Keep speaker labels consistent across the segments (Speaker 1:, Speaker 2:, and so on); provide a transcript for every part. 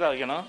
Speaker 1: வைக்கணும்.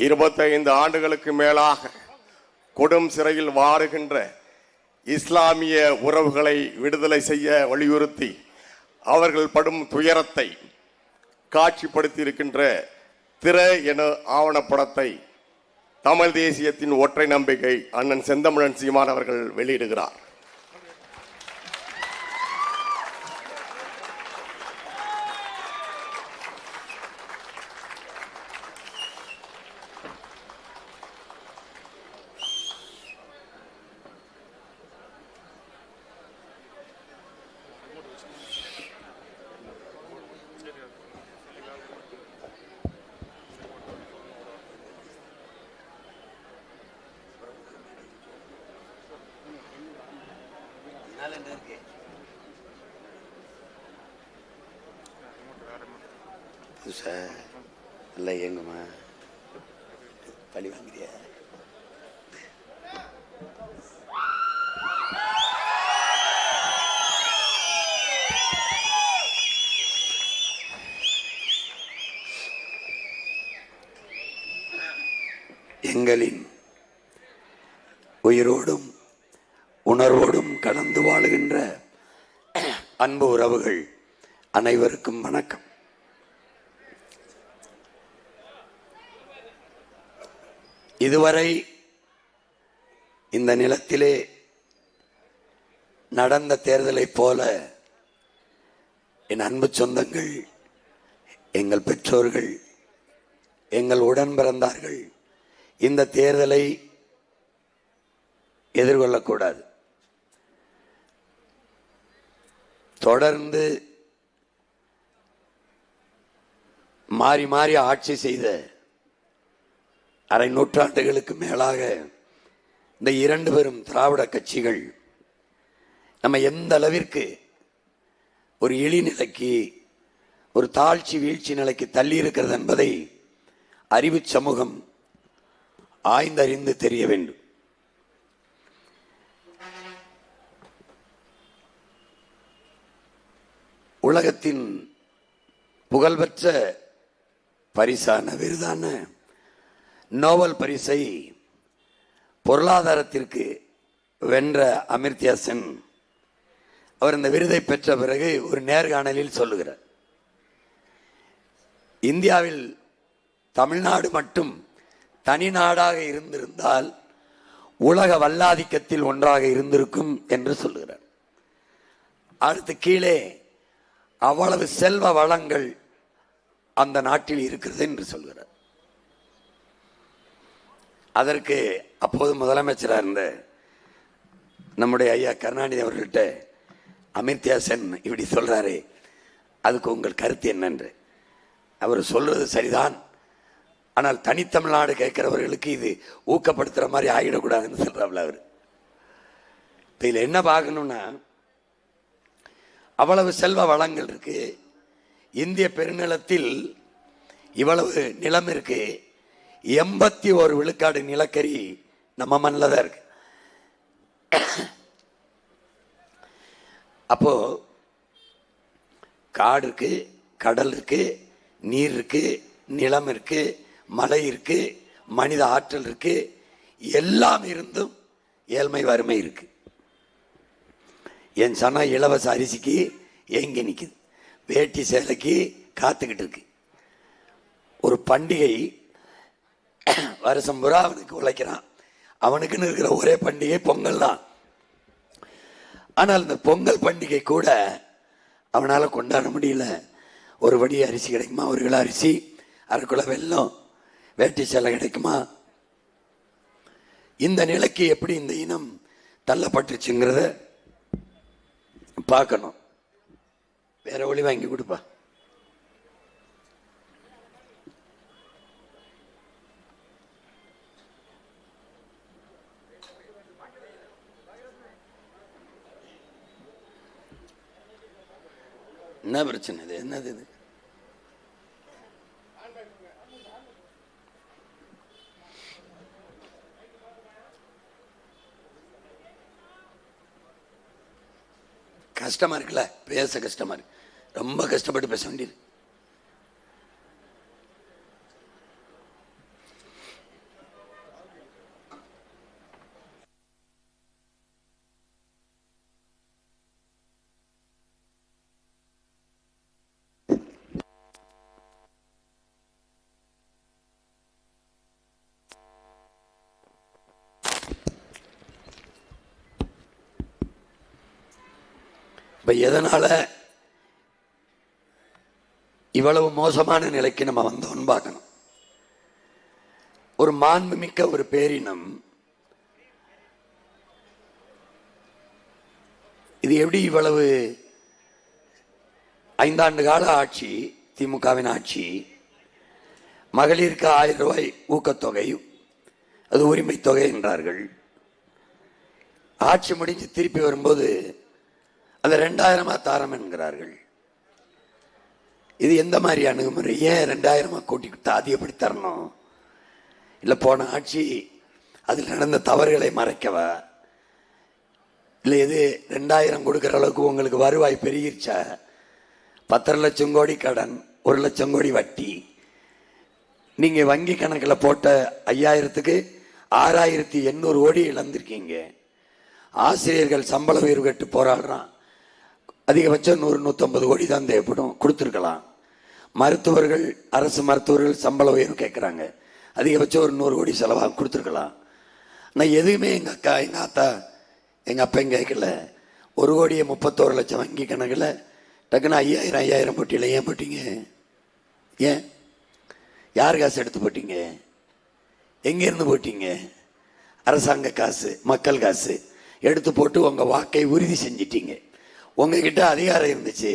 Speaker 2: இருபத்தைந்து ஆண்டுகளுக்கு மேலாக கொடும் சிறையில் வாடுகின்ற இஸ்லாமிய உறவுகளை விடுதலை செய்ய வலியுறுத்தி அவர்கள் படும் துயரத்தை காட்சிப்படுத்தி இருக்கின்ற திரை என ஆவணப்படத்தை தமிழ் தேசியத்தின் ஒற்றை நம்பிக்கை அண்ணன் செந்தமிழன் சீமான் அவர்கள் வெளியிடுகிறார்.
Speaker 3: இல்லை எங்கம்மா பழி வாங்குறியா? எங்களின் உயிரோடும் உணர்வோடும் கலந்து வாழுகின்ற அன்பு உறவுகள் அனைவருக்கும் வணக்கம். இதுவரை இந்த நிலத்திலே நடந்த தேர்தலை போல என் அன்பு சொந்தங்கள், எங்கள் பெற்றோர்கள், எங்கள் உடன் பிறந்தார்கள் இந்த தேர்தலை எதிர்கொள்ளக்கூடாது. தொடர்ந்து மாறி மாறி ஆட்சி செய்த அரை நூற்றாண்டுகளுக்கு மேலாக இந்த இரண்டு பெரும் திராவிட கட்சிகள் நம்ம எந்த அளவிற்கு ஒரு இழிநிலைக்கு, ஒரு தாழ்ச்சி வீழ்ச்சி நிலைக்கு தள்ளி இருக்கிறது என்பதை அறிவு சமூகம் ஆய்ந்தறிந்து தெரிய வேண்டும். உலகத்தின் புகழ்பெற்ற பரிசான விருதான நோபல் பரிசை பொருளாதாரத்திற்கு வென்ற அமர்த்தியா சென் அவர் இந்த விருதை பெற்ற பிறகு ஒரு நேர்காணலில் சொல்லுகிறார், இந்தியாவில் தமிழ்நாடு மட்டும் தனி நாடாக இருந்திருந்தால் உலக வல்லாதிக்கத்தில் ஒன்றாக இருந்திருக்கும் என்று சொல்லுகிறார். அடுத்து கீழே அவ்வளவு செல்வ வளங்கள் அந்த நாட்டில் இருக்கிறது என்று சொல்கிறார். அதற்கு அப்போது முதலமைச்சராக இருந்த நம்முடைய ஐயா கருணாநிதி அவர்கள்ட்ட அமர்த்தியா சென் இப்படி சொல்றாரு, அதுக்கு உங்கள் கருத்து என்னென்று. அவர் சொல்றது சரிதான், ஆனால் தனித்தமிழ்நாடு கேட்கிறவர்களுக்கு இது ஊக்கப்படுத்துற மாதிரி ஆகிடக்கூடாதுன்னு சொல்றாப்ல அவர். இதில் என்ன பார்க்கணும்னா, அவ்வளவு செல்வ வளங்கள் இருக்கு, இந்திய பெருநிலத்தில் இவ்வளவு நிலம் இருக்கு, 81 விழுக்காடு நிலக்கரி நம்ம மண்ணில் தான் இருக்கு. அப்போ காடு இருக்கு, கடல் இருக்கு, நீர் இருக்கு, நிலம் இருக்கு, மலை இருக்கு, மனித ஆற்றல் இருக்கு, எல்லாம் இருந்தும் ஏழ்மை வறுமை இருக்கு. என் சனா இலவச அரிசிக்கு ஏங்கி நிற்குது. வேட்டி சேலைக்கு காத்துக்கிட்டு இருக்கு. ஒரு பண்டிகை வருஷம் பூரா அவனுக்கு உழைக்கிறான். அவனுக்குன்னு இருக்கிற ஒரே பண்டிகை பொங்கல் தான். ஆனால் இந்த பொங்கல் பண்டிகை கூட அவனால் கொண்டாட முடியல. ஒரு படி அரிசி கிடைக்குமா, ஒரு கிலோ அரிசி, அரை கிலோ வெல்லம், வேட்டி சேலை கிடைக்குமா? இந்த நிலைக்கு எப்படி இந்த இனம் தள்ளப்பட்டுச்சுங்கிறத பார்க்கணும். வேற ஒளி வாங்கி கொடுப்பா. என்ன பிரச்சனை இது? என்னது இது? கஷ்டமா இருக்குல்ல, பேச கஷ்டமா இருக்கு. ரொம்ப கஷ்டப்பட்டு பேச வேண்டியது. இப்ப எதனால இவ்வளவு மோசமான நிலைக்கு நம்ம வந்தோம்னு பார்க்கணும். ஒரு மாண்புமிக்க ஒரு பேரினம் இது எப்படி இவ்வளவு 5 ஆண்டு கால ஆட்சி, திமுகவின் ஆட்சி, மகளிருக்கு 1000 ரூபாய் ஊக்கத்தொகை, அது உரிமை தொகை என்றார்கள். ஆட்சி முடிஞ்சு திருப்பி வரும்போது அதை 2000 தாரம் என்கிறார்கள். இது எந்த மாதிரி அணுகுமுறை? ஏன் 2000 கூட்டி அது எப்படி தரணும்? இல்லை போன ஆட்சி அதில் நடந்த தவறுகளை மறைக்கவா? இல்லை இது 2000 கொடுக்குற அளவுக்கு உங்களுக்கு வருவாய் பெருகிருச்சா? 10 லட்சம் கோடி கடன், 1 லட்சம் கோடி வட்டி. நீங்கள் வங்கி கணக்கில் போட்ட 5000க்கு 6800 கோடி இழந்திருக்கீங்க. ஆசிரியர்கள் சம்பள உயர்வு கட்டு போராடுறான். அதிகபட்சம் 100-150 கோடி தான் தேவைப்படும், கொடுத்துருக்கலாம். மருத்துவர்கள், அரசு மருத்துவர்கள் சம்பள உயர்வு கேட்குறாங்க, அதிகபட்சம் ஒரு 100 கோடி செலவாக கொடுத்துருக்கலாம். ஆனால் எதுவுமே எங்கள் அக்கா, எங்கள் ஆத்தா, எங்கள் அப்பா கேட்கல. 1 கோடியே 31 லட்சம் வங்கி கணக்கில் டக்குன்னு 5000 போட்டியில் ஏன் போட்டீங்க? ஏன்? யார் காசு எடுத்து போட்டீங்க? எங்கேருந்து போட்டீங்க? அரசாங்க காசு, மக்கள் காசு எடுத்து போட்டு உங்கள் வாக்கை உறுதி செஞ்சிட்டீங்க. உங்ககிட்ட அதிகாரம் இருந்துச்சு,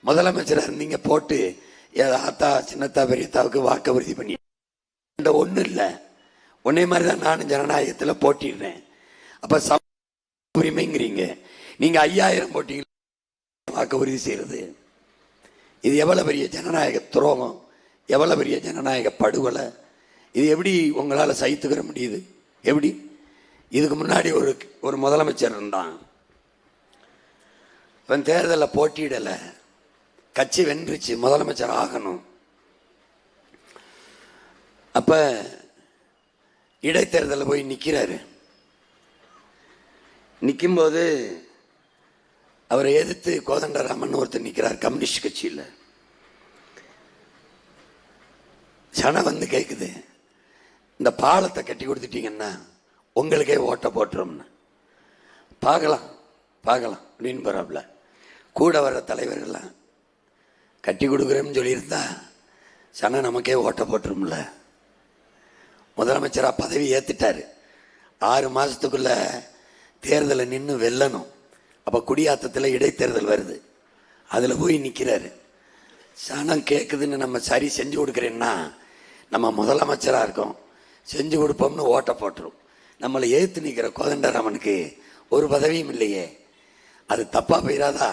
Speaker 3: முதலமைச்சராக இருந்தீங்க, போட்டு ஆத்தா, சின்னத்தா, பெரியத்தாவுக்கு வாக்க உறுதி பண்ணி ஒன்றும் இல்லை. உன்னே மாதிரி தான் நானும் ஜனநாயகத்தில் போட்டிடுறேன். அப்போ உரிமைங்கிறீங்க. நீங்கள் 5000 போட்டீங்க வாக்க உறுதி செய்கிறது. இது எவ்வளோ பெரிய ஜனநாயக துரோகம், எவ்வளோ பெரிய ஜனநாயக படுகொலை. இது எப்படி உங்களால் சகித்துக்கிற முடியுது? எப்படி? இதுக்கு முன்னாடி ஒரு முதலமைச்சர் இருந்தான். இவன் தேர்தலில் போட்டியிடலை, கட்சி வென்றுச்சு, முதலமைச்சர் ஆகணும். அப்ப இடைத்தேர்தலில் போய் நிற்கிறாரு. நிற்கும்போது அவரை எதிர்த்து கோதண்டராமன் ஒருத்தர் நிற்கிறார், கம்யூனிஸ்ட் கட்சியில். சனம் வந்து கேட்குது, இந்த பாலத்தை கட்டி கொடுத்துட்டீங்கன்னா உங்களுக்கே ஓட்ட போட்டுரும்னு. பார்க்கலாம் பார்க்கலாம் அப்படின்னு போறாப்புல. கூட வர்ற தலைவர்கள்லாம் கட்டி கொடுக்குறேன்னு சொல்லியிருந்தா சனம் நமக்கே ஓட்ட போட்டுரும்ல. முதலமைச்சராக பதவி ஏற்றுட்டாரு, 6 மாதத்துக்குள்ள தேர்தலை நின்று வெல்லணும். அப்போ குடியாத்தத்தில் இடைத்தேர்தல் வருது, அதில் போய் நிற்கிறாரு. சனம் கேட்குதுன்னு நம்ம சரி செஞ்சு கொடுக்குறேன்னா நம்ம முதலமைச்சராக இருக்கோம், செஞ்சு கொடுப்போம்னு ஓட்ட போட்டுரும். நம்மளை ஏற்று நிற்கிற கோதண்டராமனுக்கு ஒரு பதவியும் இல்லையே, அது தப்பாக போயிடாதா?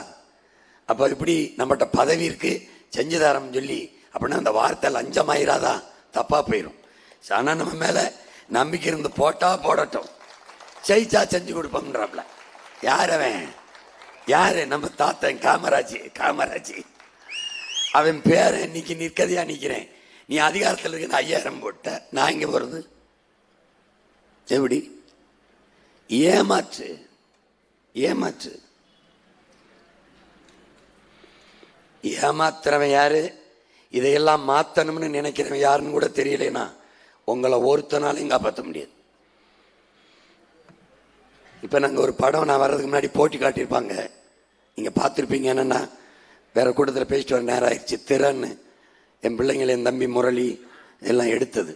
Speaker 3: அப்போ இப்படி நம்மகிட்ட பதவி இருக்கு, செஞ்சு தரோம்னு சொல்லி அப்படின்னா அந்த வார்த்தை லஞ்சமாயிராதா? தப்பாக போயிடும். ஆனால் நம்ம மேலே நம்பிக்கை இருந்து போட்டா போடட்டும், ஜெயிச்சா செஞ்சு கொடுப்போம்ன்றாப்ல. யார் அவன்? யாரு? நம்ம தாத்தன் காமராஜ். அவன் பேரை இன்னைக்கு நிற்கதையா நிற்கிறேன். நீ அதிகாரத்தில் இருக்கிற 5000 போட்ட, நான் இங்கே போகிறது எப்படி? ஏமாற்று. ஏமாத்துறவன் யாரு, இதையெல்லாம் மாத்தணும்னு நினைக்கிறவன் யாருன்னு கூட தெரியலனா உங்களை ஒருத்தனாலையும் காப்பாற்ற முடியாது. இப்ப நாங்க ஒரு படம் நான் வர்றதுக்கு முன்னாடி போட்டி காட்டியிருப்பாங்க, நீங்க பார்த்துருப்பீங்க. என்னன்னா வேற கூட்டத்தில் பேசிட்டு வர நேரம் ஆயிடுச்சு. திறன்னு என் பிள்ளைங்களை என் தம்பி முரளி எல்லாம் எடுத்தது.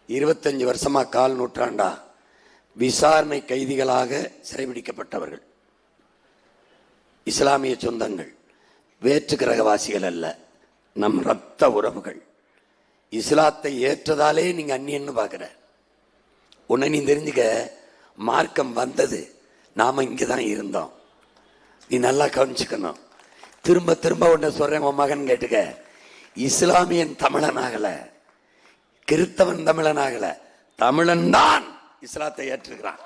Speaker 3: 25 வருஷமா கால் நூற்றாண்டா விசாரணை கைதிகளாக சிறைபிடிக்கப்பட்டவர்கள், இஸ்லாமிய சொந்தங்கள், வேற்று கிரகவாசிகள் அல்ல, நம் ரத்த உறவுகள். இஸ்லாத்தை ஏற்றதாலே நீங்க அந்நியன்னு பார்க்கிற உன்னை நீ தெரிஞ்சுக்க. மார்க்கம் வந்தது, நாம இங்கதான் இருந்தோம். நீ நல்லா கவனிச்சுக்கணும். திரும்ப திரும்ப ஒன்ன சொல்றேன், உன் மகன் கேட்டுக்க. இஸ்லாமியன் தமிழனாகல, கிறிஸ்தவன் தமிழனாகல, தமிழன் தான் இஸ்லாத்தை ஏற்றிருக்கிறான்.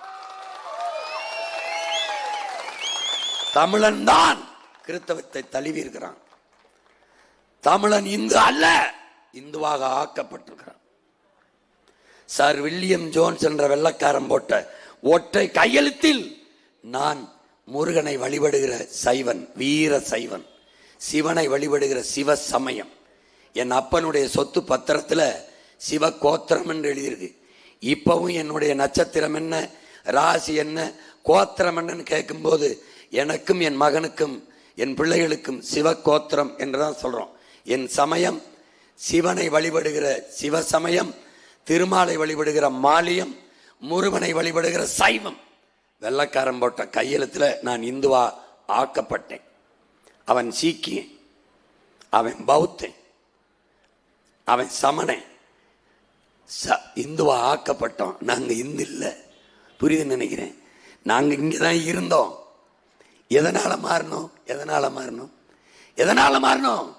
Speaker 3: தமிழன் தான் கிறிஸ்தவத்தை தழுவி இருக்கிறான். தமிழன் இந்து அல்ல, இந்துவாக ஆக்கப்பட்டிருக்கிறான். சார் வில்லியம் ஜோன்ஸ் என்ற வெள்ளக்காரன் போட்ட ஒற்றை கையெழுத்தில் நான் முருகனை வழிபடுகிற சைவன், வீர சைவன், சிவனை வழிபடுகிற சிவ சமயம். என் அப்பனுடைய சொத்து பத்திரத்தில் சிவ கோத்திரம் என்று எழுதியிருக்கு. இப்பவும் என்னுடைய நட்சத்திரம் என்ன, ராசி என்ன, கோத்திரம் என்னன்னு கேட்கும்போது எனக்கும் என் மகனுக்கும் என் பிள்ளைகளுக்கும் சிவ கோத்திரம் என்றுதான் சொல்றோம். என் சமயம் சிவனை வழிபடுகிற சிவ சமயம், திருமாலை வழிபடுகிற மாலியம், முருகனை வழிபடுகிற சைவம். வெள்ளக்காரன் போட்ட கையெழுத்துல நான் இந்துவா ஆக்கப்பட்டேன். அவன் சீக்கியன், அவன் பௌத்தன், அவன் சமணன். இந்துவா ஆக்கப்பட்டோம். நாங்க இந்து இல்லை, புரியுது நினைக்கிறேன். நாங்க இங்கதான் இருந்தோம். எதனால மாறணும், எதனால மாறணும், எதனால மாறணும்?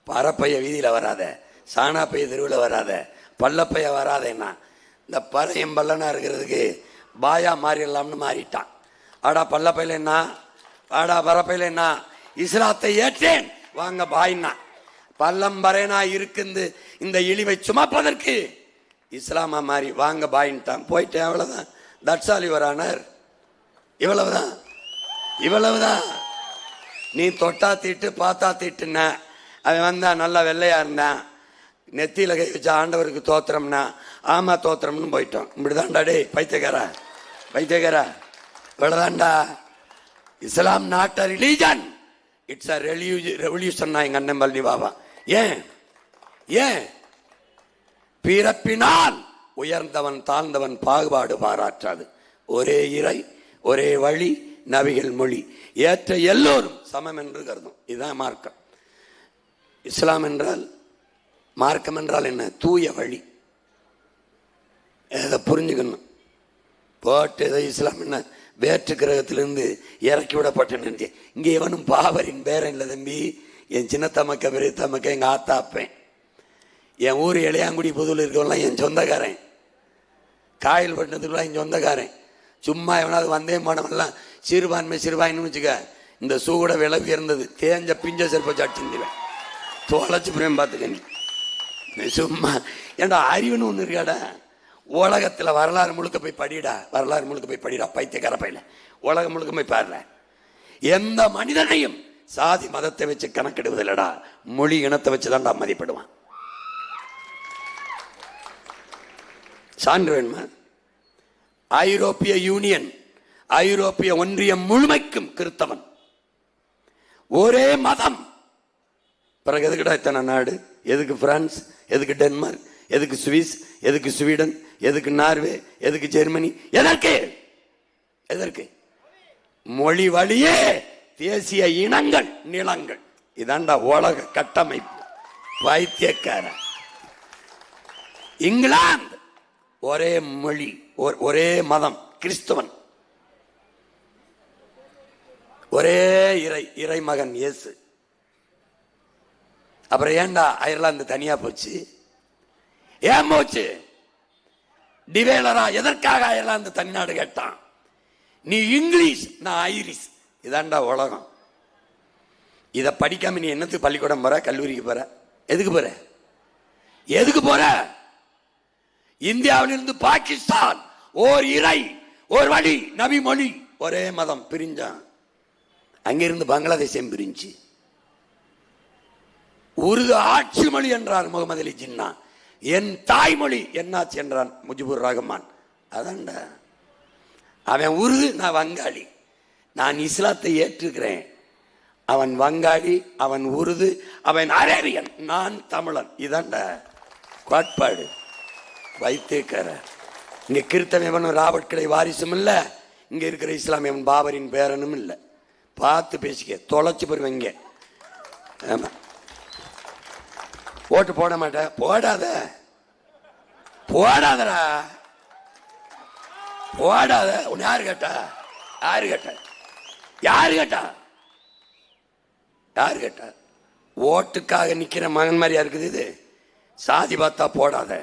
Speaker 3: பரப்பைய வீதியில வராத, சாணாப்பைய தெருவில் வராத, பள்ளப்பைய வராதேன்னா இந்த பறையம் பல்லனா இருக்கிறதுக்கு பாயா மாறிடலாம்னு மாறிட்டான். ஆடா பள்ளப்பையில என்ன, ஆடா பரப்பையில என்ன, இஸ்லாத்தை ஏற்றேன் வாங்க பாயின்னா. பள்ளம் பறையனா இருக்குது இந்த இழிவை சுமப்பதற்கு இஸ்லாமா மாறி வாங்க பாயின்ட்டான். போயிட்டேன், அவ்வளவுதான். தட்சாலி வரானர், இவ்வளவுதான், இவ்வளவுதான். நீ தொட்டா தீட்டு பார்த்தா தீட்டுன. அவன் வந்தா நல்லா வெள்ளையா இருந்தான், நெத்தியில கை வச்ச ஆண்டவருக்கு தோத்திரம்னா ஆமா தோத்திரம்னு போயிட்டோம். இப்படிதான்டா டே பைத்தியக்காரா, பைத்தியக்காரா, இவ்வளவுதான்டா. Islam not a religion, it's a revolution. எங்க அண்ணன் பழனி பாபா ஏன் ஏன் பிறப்பினால் உயர்ந்தவன் தாழ்ந்தவன் பாகுபாடு பாராட்டாது, ஒரே இறை ஒரே வழி நபிகள் மொழி, ஏற்ற எல்லோரும் சமம் என்று கருதும். இதுதான் மார்க்கம். இஸ்லாம் என்றால், மார்க்கம் என்றால் என்ன? தூய வழி. அதை புரிஞ்சுக்கணும். போட்டு ஏதோ இஸ்லாம் என்ன வேற்று கிரகத்திலிருந்து இறக்கி விடப்பட்டேன்னு இங்கே எவனும் பாவரின் பேரன் இல்லை தம்பி. என் சின்ன தமக்க பெரிய தமக்க எங்க ஆத்தாப்பேன். என் ஊர் இளையாங்குடி புதுவில் இருக்கவெல்லாம் என் சொந்தக்காரன். காயல் பட்டினத்துக்குலாம் என் சொந்தக்காரன். சும்மா எவனாவது வந்தே போனவெல்லாம் சிறுபான்மை சிறுபாயின்னு வச்சுக்க. இந்த சூட விலை உயர்ந்தது, தேஞ்ச பிஞ்ச செருப்பை சாட்டிருந்துவேன், தோலைச்சு புரியும் பார்த்துக்க. நீ சும்மா ஏன்டா அறிவுன்னு ஒன்று இருக்காடா. உலகத்தில் வரலாறு முழுக்க போய் படிடா, வரலாறு முழுக்க போய் படிடா பைத்தியக்கார பையில. உலகம் முழுக்க போய் பாடுற. எந்த மனிதனையும் சாதி மதத்தை வச்சு கணக்கெடுவதில்லடா, மொழி இனத்தை வச்சுதான்டா மதிப்பிடுவான். சான்று வேணுமா? ஐரோப்பிய யூனியன், ஐரோப்பிய ஒன்றியம் முழுமைக்கும் கிறிஸ்தவன், ஒரே மதம். பிறகு எதுக்குடா இத்தனை நாடு? எதுக்கு பிரான்ஸ், எதுக்கு டென்மார்க், எதுக்கு சுவிஸ், எதுக்கு ஸ்வீடன், எதுக்கு நார்வே, எதுக்கு ஜெர்மனி? எதற்கு? எதற்கு? மொழி வழியே தேசிய இனங்கள் நிலங்கள். இதாண்டா உலக கட்டமைப்பு. பைத்தியக்கார. இங்கிலாந்து ஒரே மொழி ஒரே மதம், கிறிஸ்தவன். ஒரே இறை, இறைமகன் இயேசு. அப்புறம் ஏன்டா அயர்லாந்து தனியா போச்சு? ஏன் போச்சு? டிவேலரா எதற்காக அயர்லாந்து தனிநாடு கேட்டான்? நீ இங்கிலீஷ், நான் ஐரிஷ். இதாண்டா உலகம். இத படிக்காம நீ என்னத்துக்கு பள்ளிக்கூடம் போற, கல்லூரிக்கு போற? எதுக்கு போற? எதுக்கு போற? இந்தியாவிலிருந்து பாகிஸ்தான் ஓர் இறை, ஓர் வழி, நபி மொழி, ஒரே மதம் பிரிஞ்சான். அங்கிருந்து பங்களாதேசம் பிரிஞ்சு. உருது ஆட்சி மொழி என்றார் முகமது அலி ஜின்னா. என் தாய்மொழி என்னாச்சு என்றான் முஜிபுர் ரஹ்மான். அதான்டா அவன் உருது, நான் வங்காளி. நான் இஸ்லாத்தை ஏற்றுக்கிறேன். அவன் வங்காளி, அவன் உருது, அவன் அரேபியன், நான் தமிழன். இதான்டா கோட்பாடு. வைத்தியக்கார இங்க கிறித்தவன் ராபர்ட் கிளை வாரிசும் இல்ல, இங்க இருக்கிற இஸ்லாமியன் பாபரின் பேரனும் இல்ல. பார்த்து பேசிக்க, தொலைச்சு போடுவீங்க. ஆமா, ஓட்டு போட மாட்டேன். போடாத, போடாதடா, போடாத. உன்னை யாரு கேட்டா? யாரு கேட்டா? யாரு கேட்டா? யாரு கேட்டா? ஓட்டுக்காக நிக்கிற மகன் மாதிரியா இருக்குது இது. சாதி பார்த்தா போடாத,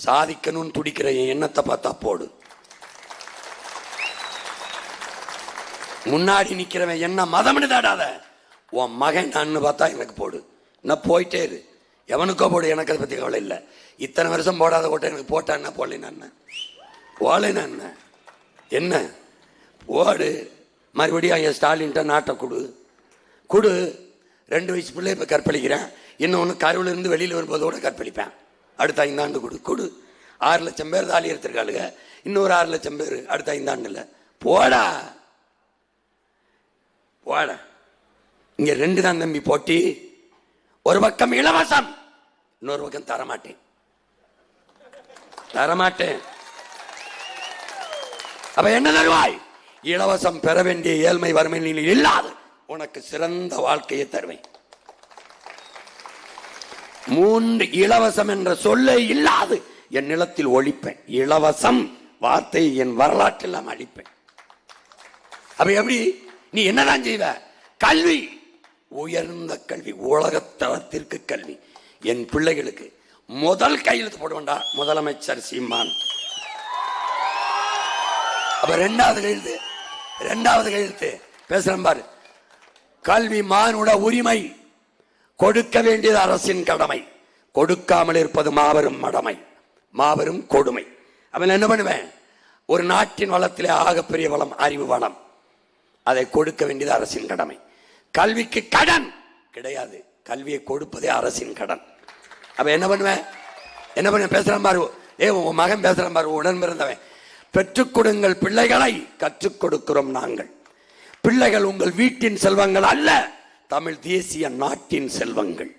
Speaker 3: சாதிக்கணும்னு துடிக்கிற எண்ணத்தை பார்த்தா போடு. முன்னாடி நிக்கிறவன் என்ன மதம்னு தாடாத. உன் மகன் நான் பார்த்தா எனக்கு போடு. நான் போயிட்டே இரு, எவனுக்கோ போடு, எனக்கு அதை பத்தி கவலை இல்லை. இத்தனை வருஷம் போடாத ஓட்ட எனக்கு போட்டான்னா போடலைன்னா போடலைன்னா என்ன போடு. மறுபடியும் என் ஸ்டாலின்ட்ட நாட்டை கொடு கொடு. 2 வயசு பிள்ளை இப்போ கற்பழிக்கிறேன், இன்னொன்று கருவில் இருந்து வெளியில் வரும்போதோட கற்பழிப்பேன். அடுத்த 5 ஆண்டு கொடு கொடு. 6 லட்சம் பேர் தாலி எடுத்திருக்காளுங்க, இன்னொரு 6 லட்சம் பேர் அடுத்த 5 ஆண்டுல. போடா போடா. இங்க 2 தான் தம்பி போட்டி. ஒரு பக்கம் இலவசம், இன்னொரு பக்கம் தரமாட்டேன் தரமாட்டேன். அப்ப என்ன தருவாய்? இலவசம் பெற வேண்டிய ஏழ்மை வறுமை நிலையில் இல்லாது உனக்கு சிறந்த வாழ்க்கையை தருவேன். 3 இலவசம் என்ற சொல்லே இல்லாது என் நிலத்தில் ஒழிப்பேன். இலவசம் வார்த்தை என் வரலாற்றில் அழிப்பேன். அப்ப எப்படி நீ என்னதான் செய்வ? கல்வி, உயர்ந்த கல்வி, உலகத்தரத்திற்கு கல்வி. என் பிள்ளைகளுக்கு முதல் கையெழுத்து போடுவேண்டா முதலமைச்சர் சீமான். அப்ப 2வது கையெழுத்து பேசுறேன் பாரு. கல்வி மானுட உரிமை, கொடுக்க வேண்டியது அரசின் கடமை, கொடுக்காமல் இருப்பது மாபெரும் மடமை, மாபெரும் கொடுமை. அவன் என்ன பண்ணுவேன்? ஒரு நாட்டின் வளத்திலே ஆகப்பெரிய வளம் அறிவு வளம், அதை கொடுக்க வேண்டியது அரசின் கடமை. கல்விக்கு கடன் கிடையாது, கல்வியை கொடுப்பதே அரசின் கடன். அப்ப என்ன பண்ணுவேன்? என்ன பண்ணுவேன்? பேசுறேன் பாரு. உன் மகன் பேசுறேன் பாரு, உடன் பிறந்தவன். பெற்றுக் கொடுங்கள் பிள்ளைகளை, கற்றுக் கொடுக்கிறோம் நாங்கள். பிள்ளைகள் உங்கள் வீட்டின் செல்வங்கள் அல்ல, தமிழ் தேசிய நாட்டின் செல்வங்கள்.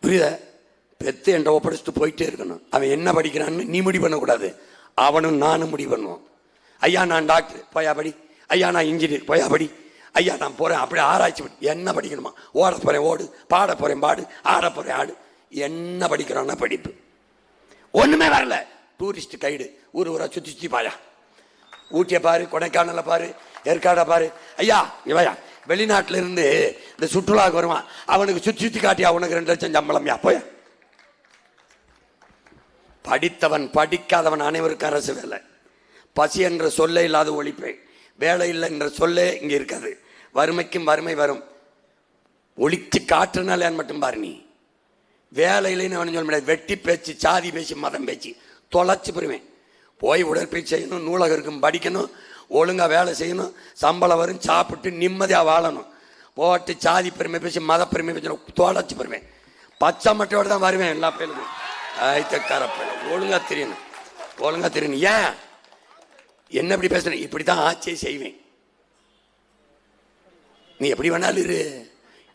Speaker 3: புரியுத? பெத்து என்ற ஒப்படைச்சிட்டு போயிட்டே இருக்கணும். அவன் என்ன படிக்கிறான்னு நீ முடிவு பண்ணக்கூடாது, அவனும் நானும் முடிவு பண்ணுவோம். ஐயா நான் டாக்டர், போயா படி. ஐயா நான் இன்ஜினியர், போயா படி. ஐயா நான் போறேன் அப்படி ஆராய்ச்சி படி. என்ன படிக்கணுமா? ஓட போறேன் ஓடு, பாட போறேன் பாடு, ஆட போறேன் ஆடு. என்ன படிக்கிறான்னா படிப்பு. ஒண்ணுமே வரல, டூரிஸ்ட் கைடு, ஊர் ஊரா சுத்தி சுத்தி பாயா. ஊட்டிய பாரு, கொடைக்கானல பாரு, ஏற்காட பாரு. ஐயா இவையா வெளிநாட்டில இருந்து இந்த சுற்றுலாவுக்கு வருவான், அவனுக்கு சுத்தி சுத்தி காட்டியா உனக்கு 2 லட்சம் சம்பளம்யா, போய. படித்தவன் படிக்காதவன் அனைவருக்கும் அரசு வேலை. பசி என்ற சொல்லே இல்லாத ஒழிப்பேன். வேலை இல்லை என்ற சொல்லே இங்க இருக்காது. வறுமைக்கும் வறுமை வரும். ஒழிச்சு காட்டுனால மட்டும் பாரு. நீ வேலை இல்லைன்னு சொல்ல முடியாது. வெட்டி பேச்சு, சாதி பேச்சு, மதம் பேச்சு தொலைச்சு போடுவேன். போய் உடற்பயிற்சி செய்யணும், நூலகம் இருக்கும், படிக்கணும், ஒழுங்கா வேலை செய்யணும், சம்பளம் வரும், சாப்பிட்டு நிம்மதியா வாழணும். போட்டு சாதி பெருமை பேசி மத பெருமை பேசி தொலைச்சு போடுவேன். பச்சை மட்டையோடு தான் வருவேன் எல்லா பேருக்கும். ஒழுங்கா தெரியணும், ஒழுங்கா தெரியணும். ஏன் என்ன இப்படி பேசுறேன்? இப்படித்தான் ஆட்சியை செய்வேன். நீ எப்படி வேணாலும் இரு,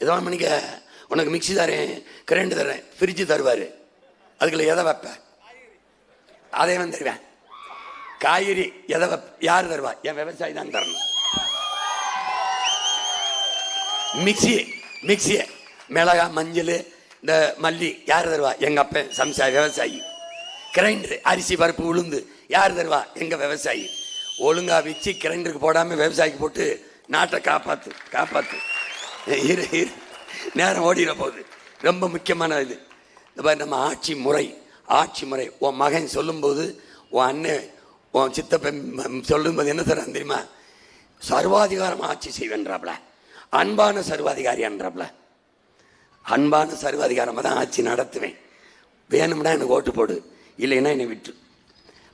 Speaker 3: ஏதோ மணிக்க உனக்கு மிக்சி தரேன், கரண்ட் தரேன், ஃப்ரிட்ஜு தருவாரு, அதுக்குள்ள எதை வைப்ப? அதே வந்து தருவேன். காய்கறி எதை யாரு தருவா? என் விவசாயி தான் தரணும். மிக்சி மிளகா மஞ்சள் இந்த மல்லி யாரு தருவா? எங்க அப்ப சம்சாரி விவசாயி. கிரைண்டர் அரிசி பருப்பு உளுந்து யாரு தருவா? எங்க விவசாயி. ஒழுங்கா வச்சு கிரைண்டருக்கு போடாம விவசாயிக்கு போட்டு நாட்டை காப்பாத்து காப்பாத்து. நேரம் ஓடிட போகுது. ரொம்ப முக்கியமான இது நம்ம ஆட்சி முறை. ஆட்சி முறை உன் மகன் சொல்லும்போது, உன் அண்ணன் உன் சித்தப்பன் சொல்லும்போது என்ன தரான் தெரியுமா? சர்வாதிகாரம் ஆட்சி செய்வேன்றாப்ல, அன்பான சர்வாதிகாரியான்றாப்ல. அன்பான சர்வாதிகாரமாக தான் ஆட்சி நடத்துவேன். வேணும்னா எனக்கு ஓட்டு போடு, இல்லைன்னா என்னை விட்டு.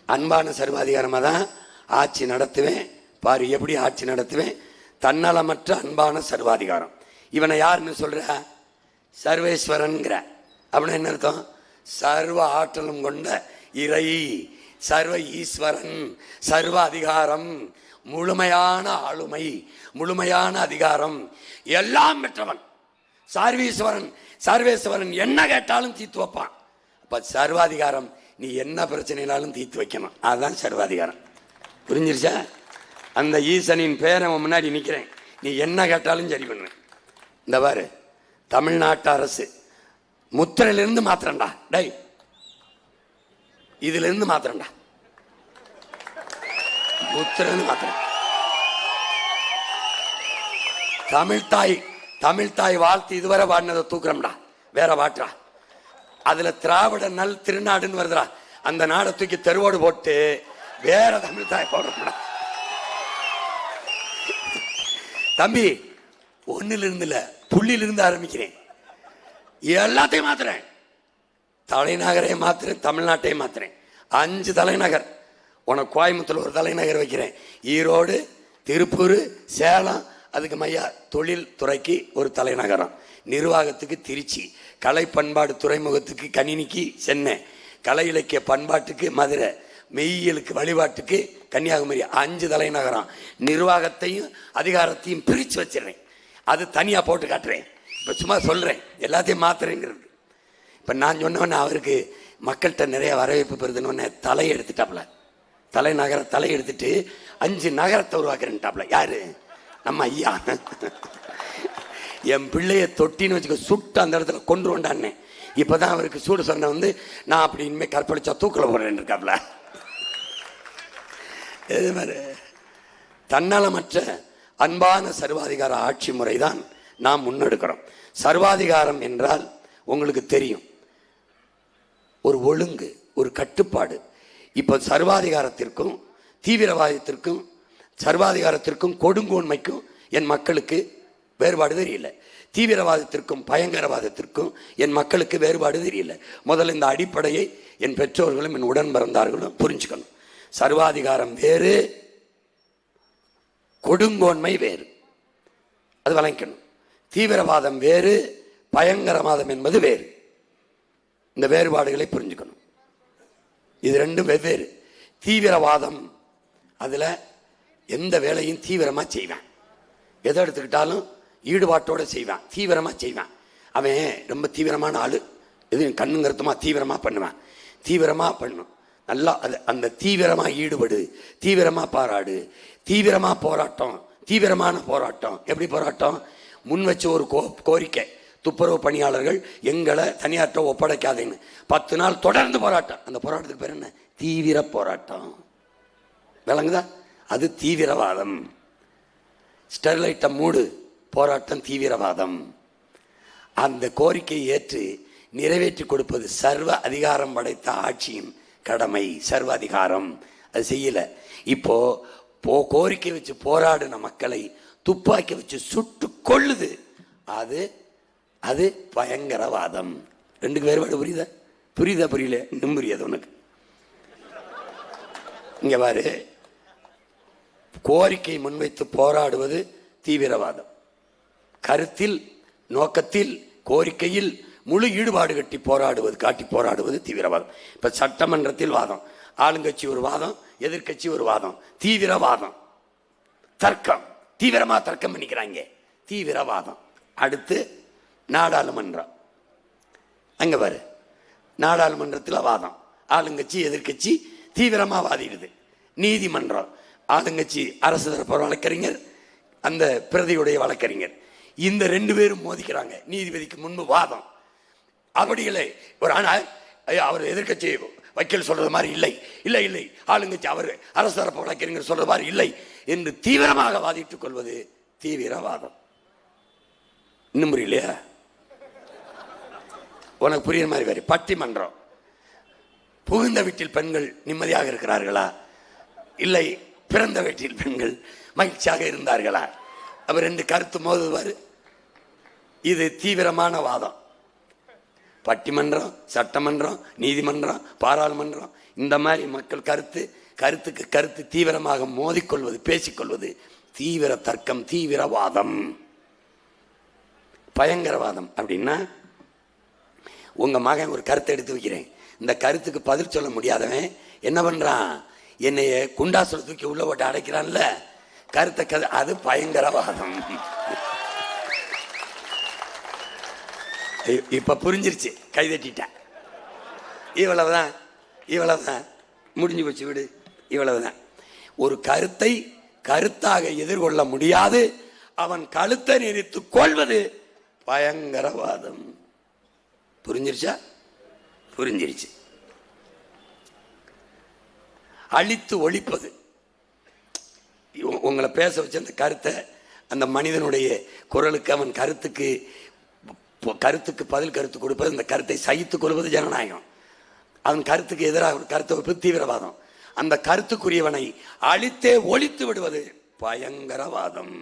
Speaker 3: அன்பான சர்வாதிகாரமாக தான் ஆட்சி நடத்துவேன். பாரு எப்படி ஆட்சி நடத்துவேன். தன்னலமற்ற அன்பான சர்வாதிகாரம். இவனை யாருன்னு சொல்ற? சர்வேஸ்வரன்கிற. அப்படின்னா என்ன அர்த்தம்? சர்வ ஆற்றலும் கொண்ட இறை, சர்வ ஈஸ்வரன், சர்வ அதிகாரம், முழுமையான ஆளுமை, முழுமையான அதிகாரம், எல்லாம் பெற்றவன் சர்வேஸ்வரன். சர்வேஸ்வரன் என்ன கேட்டாலும் தீர்த்து வைப்பான். அப்ப சர்வாதிகாரம், நீ என்ன பிரச்சனைனாலும் தீர்த்து வைக்கணும். அதுதான் சர்வாதிகாரம். புரிஞ்சிருச்சா? அந்த ஈசனின் பேரை முன்னாடி நிற்கிறேன், நீ என்ன கேட்டாலும் சரி பண்ணு. இந்த பாரு, தமிழ்நாட்டு அரசு முத்திரையிலிருந்து மாத்திரண்டா, டை இதுல இருந்து மாத்திரண்டா, முத்திரையிலிருந்து மாத்திரம். தமிழ்தாய் வாழ்த்து இதுவரை பாடினதை தூக்குறோம்டா, வேற பாட்டுறா. அதுல திராவிட நல் திருநாடுன்னு வருதுடா, அந்த நாடை தூக்கி தெருவோடு போட்டு வேற தமிழ்தாய் போடுறோம்டா. தம்பி, ஒன்னுல இருந்து இல்ல, புள்ளியிலிருந்து ஆரம்பிக்கிறேன். எல்லாத்தையும் மாத்துறேன். தலைநகரையும் மாத்துறேன், தமிழ்நாட்டையும் மாத்துறேன். 5 தலைநகர். உனக்கு கோயம்புத்தூர் ஒரு தலைநகர் வைக்கிறேன், ஈரோடு, திருப்பூர், சேலம், அதுக்கு மையா தொழில் துறைக்கு ஒரு தலைநகரம், நிர்வாகத்துக்கு திருச்சி, கலை பண்பாடு துறைமுகத்துக்கு கணினிக்கு சென்னை, கலை இலக்கிய பண்பாட்டுக்கு மதுரை, மெய்யியலுக்கு வழிபாட்டுக்கு கன்னியாகுமரி. 5 தலைநகரம். நிர்வாகத்தையும் அதிகாரத்தையும் பிரித்து வச்சிடறேன். அது தனியாக போட்டு காட்டுறேன். இப்போ சும்மா சொல்கிறேன், எல்லாத்தையும் மாத்துறேங்கிறது. இப்போ நான் சொன்னவொன்னே அவருக்கு மக்கள்கிட்ட நிறைய வரவேற்பு பெறுதுன்னு தலையை எடுத்துட்டாப்புல. தலைநகர தலை எடுத்துட்டு 5 நகரத்தை உருவாக்குறேன்ட்டாப்புல. யாரு? நம்ம ஐயா. என் பிள்ளைய தொட்டின்னு வச்சுக்க, சுட்டு அந்த இடத்துல கொண்டு வந்தானே. இப்போதான் அவருக்கு சூடு சொன்ன நான் அப்படி இனிமேல் கற்பழிச்சா தூக்கில் போடுறேன் இருக்காப்புல. இது மாதிரி தன்னலமற்ற அன்பான சர்வாதிகார ஆட்சி முறை தான் நாம் முன்னெடுக்கிறோம். சர்வாதிகாரம் என்றால் உங்களுக்கு தெரியும், ஒரு ஒழுங்கு, ஒரு கட்டுப்பாடு. இப்போ சர்வாதிகாரத்திற்கும் தீவிரவாதத்திற்கும், சர்வாதிகாரத்திற்கும் கொடுங்கோன்மைக்கும் என் மக்களுக்கு வேறுபாடு தெரியல. தீவிரவாதத்திற்கும் பயங்கரவாதத்திற்கும் என் மக்களுக்கு வேறுபாடு தெரியல. முதல்ல இந்த அடிப்படையை என் பெற்றோர்களும் என் உடன் பிறந்தார்களும் புரிஞ்சுக்கணும். சர்வாதிகாரம் வேறு, கொடுங்கோன்மை வேறு, அது வழங்கணும். தீவிரவாதம் வேறு, பயங்கரவாதம் என்பது வேறு. இந்த வேறுபாடுகளை புரிஞ்சுக்கணும். இது ரெண்டும் வெவ்வேறு. தீவிரவாதம், அதுல எந்த வேலையும் தீவிரமா செய்வேன், எதை எடுத்துக்கிட்டாலும் ஈடுபாட்டோட செய்வான், தீவிரமா செய்வான். அவன் ரொம்ப தீவிரமான ஆளு, எது கண்ணுங்கருத்துமா தீவிரமா பண்ணுவான், தீவிரமா பண்ணும். நல்லா அது அந்த தீவிரமா ஈடுபடு, தீவிரமா பாராடு, தீவிரமா போராட்டம், தீவிரமான போராட்டம். எப்படி போராட்டம்? முன் வச்ச ஒரு கோரிக்கை, துப்புரவு பணியாளர்கள் எங்களை தனியாற்ற ஒப்படைக்காதேன்னு 10 நாள் தொடர்ந்து போராட்டம். அந்த போராட்டத்துக்கு பேர் என்ன? தீவிர போராட்டம். விளங்குதா? அது தீவிரவாதம். ஸ்டெர்லைட்டை மூடு, போராட்டம் தீவிரவாதம். அந்த கோரிக்கையை ஏற்று நிறைவேற்றி கொடுப்பது சர்வ அதிகாரம் படைத்த ஆட்சியின் கடமை. சர்வ அதிகாரம் அது செய்யல. இப்போ கோரிக்கை வச்சு போராடின மக்களை துப்பாக்கி வச்சு சுட்டு கொள்ளுது, அது அது பயங்கரவாதம். ரெண்டுக்கு வேறுபாடு புரியுதா? புரியுதா? புரியல? இன்னும் புரியாது உனக்கு. இங்க பாரு, கோரிக்கை முன்வைத்து போராடுவது தீவிரவாதம். கருத்தில், நோக்கத்தில், கோரிக்கையில் முழு ஈடுபாடு காட்டி போராடுவது தீவிரவாதம். இப்ப சட்டமன்றத்தில் வாதம், ஆளுங்கட்சி ஒரு வாதம், எதிர்கட்சி ஒரு வாதம், தீவிரவாதம். தர்க்கம், தீவிரமா தர்க்கம் பண்ணிக்கிறாங்க, தீவிரவாதம். அடுத்து நாடாளுமன்றம். அங்க பாரு, நாடாளுமன்றத்தில் வாதம், ஆளுங்கட்சி எதிர்கட்சி தீவிரமா வாதிடுது. நீதிமன்றம், ஆளுங்கட்சி அரசு தரப்பு வழக்கறிஞர், அந்த பிரதியுடைய வழக்கறிஞர், இந்த 2 பேரும் மோதிக்கிறாங்க. நீதிபதிக்கு முன்பு வாதம். அப்படி இல்லை, ஒரு அவர் எதிர்கட்சி வக்கீல் சொல்றது மாதிரி இல்லை, இல்லை இல்லை, ஆளுங்கட்சி அவர் அரசு தரப்பு வழக்கறிஞர் சொல்றது மாதிரி இல்லை என்று தீவிரமாக வாதிட்டுக் கொள்வது தீவிரவாதம். இன்னும் புரியலையா? உனக்கு புரியுற மாதிரி வேறு. பட்டிமன்றம், புகுந்த வீட்டில் பெண்கள் நிம்மதியாக இருக்கிறார்களா, இல்லை பிறந்த வீட்டில் பெண்கள் மகிழ்ச்சியாக இருந்தார்களா, அவர் 2 கருத்து மோதுவார். இது தீவிரமான வாதம். பட்டிமன்றம், சட்டமன்றம், நீதிமன்றம், பாராளுமன்றம், இந்த மாதிரி மக்கள் கருத்துக்கு கருத்து தீவிரமாக மோதிக்கொள்வது, பேசிக்கொள்வது தீவிர தர்க்கம், தீவிரவாதம். பயங்கரவாதம் அப்படின்னா உங்க மகன் ஒரு கருத்தை எடுத்து வைக்கிறேன், இந்த கருத்துக்கு பதில் சொல்ல முடியாதவன் என்ன பண்றான், என்னைய குண்டாசுல தூக்கி உள்ள போட்டு அடைக்கிறான்ல, கருத்தை அது பயங்கரவாதம். இப்ப புரிஞ்சிருச்சு, கைதட்டிட்டேன். இவ்வளவுதான், இவ்வளவுதான், முடிஞ்சு போச்சு, விடு. இவ்வளவுதான். ஒரு கருத்தை கருத்தாக எதிர்கொள்ள முடியாது, அவன் கழுத்தை நெறித்துக் கொள்வது பயங்கரவாதம். புரிஞ்சிருச்சா? புரிஞ்சிருச்சு. அழித்து ஒழிப்பது, உங்களை பேச வச்ச அந்த கருத்தை, அந்த மனிதனுடைய குரலுக்கு, அவன் கருத்துக்கு பதில் கருத்து கொடுப்பது, அந்த கருத்தை சகித்துக் கொள்வது ஜனநாயகம். அவன் கருத்துக்கு எதிராக ஒரு கருத்தை வைப்பது தீவிரவாதம். அந்த கருத்துக்குரியவனை அழித்தே ஒழித்து விடுவது பயங்கரவாதம்.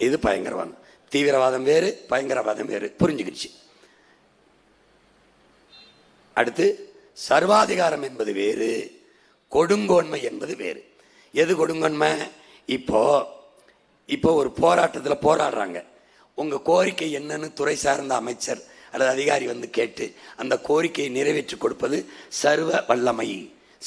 Speaker 3: இது பயங்கரவாதம். தீவிரவாதம் வேறு, பயங்கரவாதம் வேறு. புரிஞ்சுக்கிடுச்சு. அடுத்து சர்வாதிகாரம் என்பது வேறு, கொடுங்கோன்மை என்பது வேறு. எது கொடுங்கோன்மை? இப்போ ஒரு போராட்டத்தில் போராடுறாங்க. உங்க கோரிக்கை என்னன்னு துறை சார்ந்த அமைச்சர் அல்லது அதிகாரி வந்து கேட்டு அந்த கோரிக்கையை நிறைவேற்றி கொடுப்பது சர்வ வல்லமை.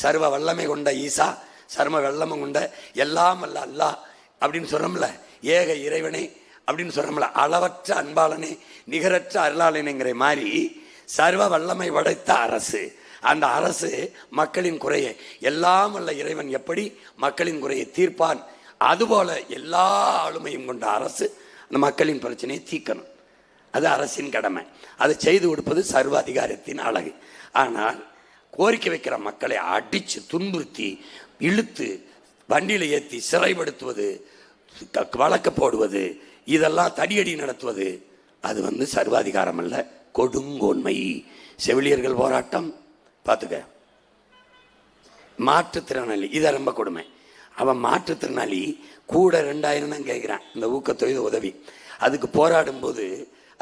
Speaker 3: சர்வ வல்லமை கொண்ட ஈசா, சர்வ வல்லமை கொண்ட எல்லாம் அல்ல அல்லாஹ் அப்படின்னு சொல்றோம்ல, ஏக இறைவனே அப்படின்னு சொல்றோம்ல, அளவற்ற அன்பாளனே, நிகரற்ற அருளாளனேங்கிற மாதிரி சர்வ வல்லமை படைத்த அரசு. அந்த அரசு மக்களின் குறையை, எல்லாம் அல்ல இறைவன் எப்படி மக்களின் குறையை தீர்ப்பான், அதுபோல எல்லா ஆளுமையும் கொண்ட அரசு அந்த மக்களின் பிரச்சனையை தீர்க்கணும். அது அரசின் கடமை. அதை செய்து கொடுப்பது சர்வ அதிகாரத்தின் அழகு. ஆனால் கோரிக்கை வைக்கிற மக்களை அடித்து துன்புறுத்தி இழுத்து வண்டியில் ஏற்றி சிறைப்படுத்துவது, வழக்க போடுவது, இதெல்லாம் தடியடி நடத்துவது, அது சர்வாதிகாரம் அல்ல, கொடுங்கோன்மை. செவிலியர்கள் போராட்டம் பார்த்துக்க. மாற்றுத்திறனாளி, இதை ரொம்ப கொடுமை. அவன் மாற்றுத்திறனாளி கூட 2000 தான் கேட்குறான் இந்த ஊக்கத்தொகை உதவி. அதுக்கு போராடும் போது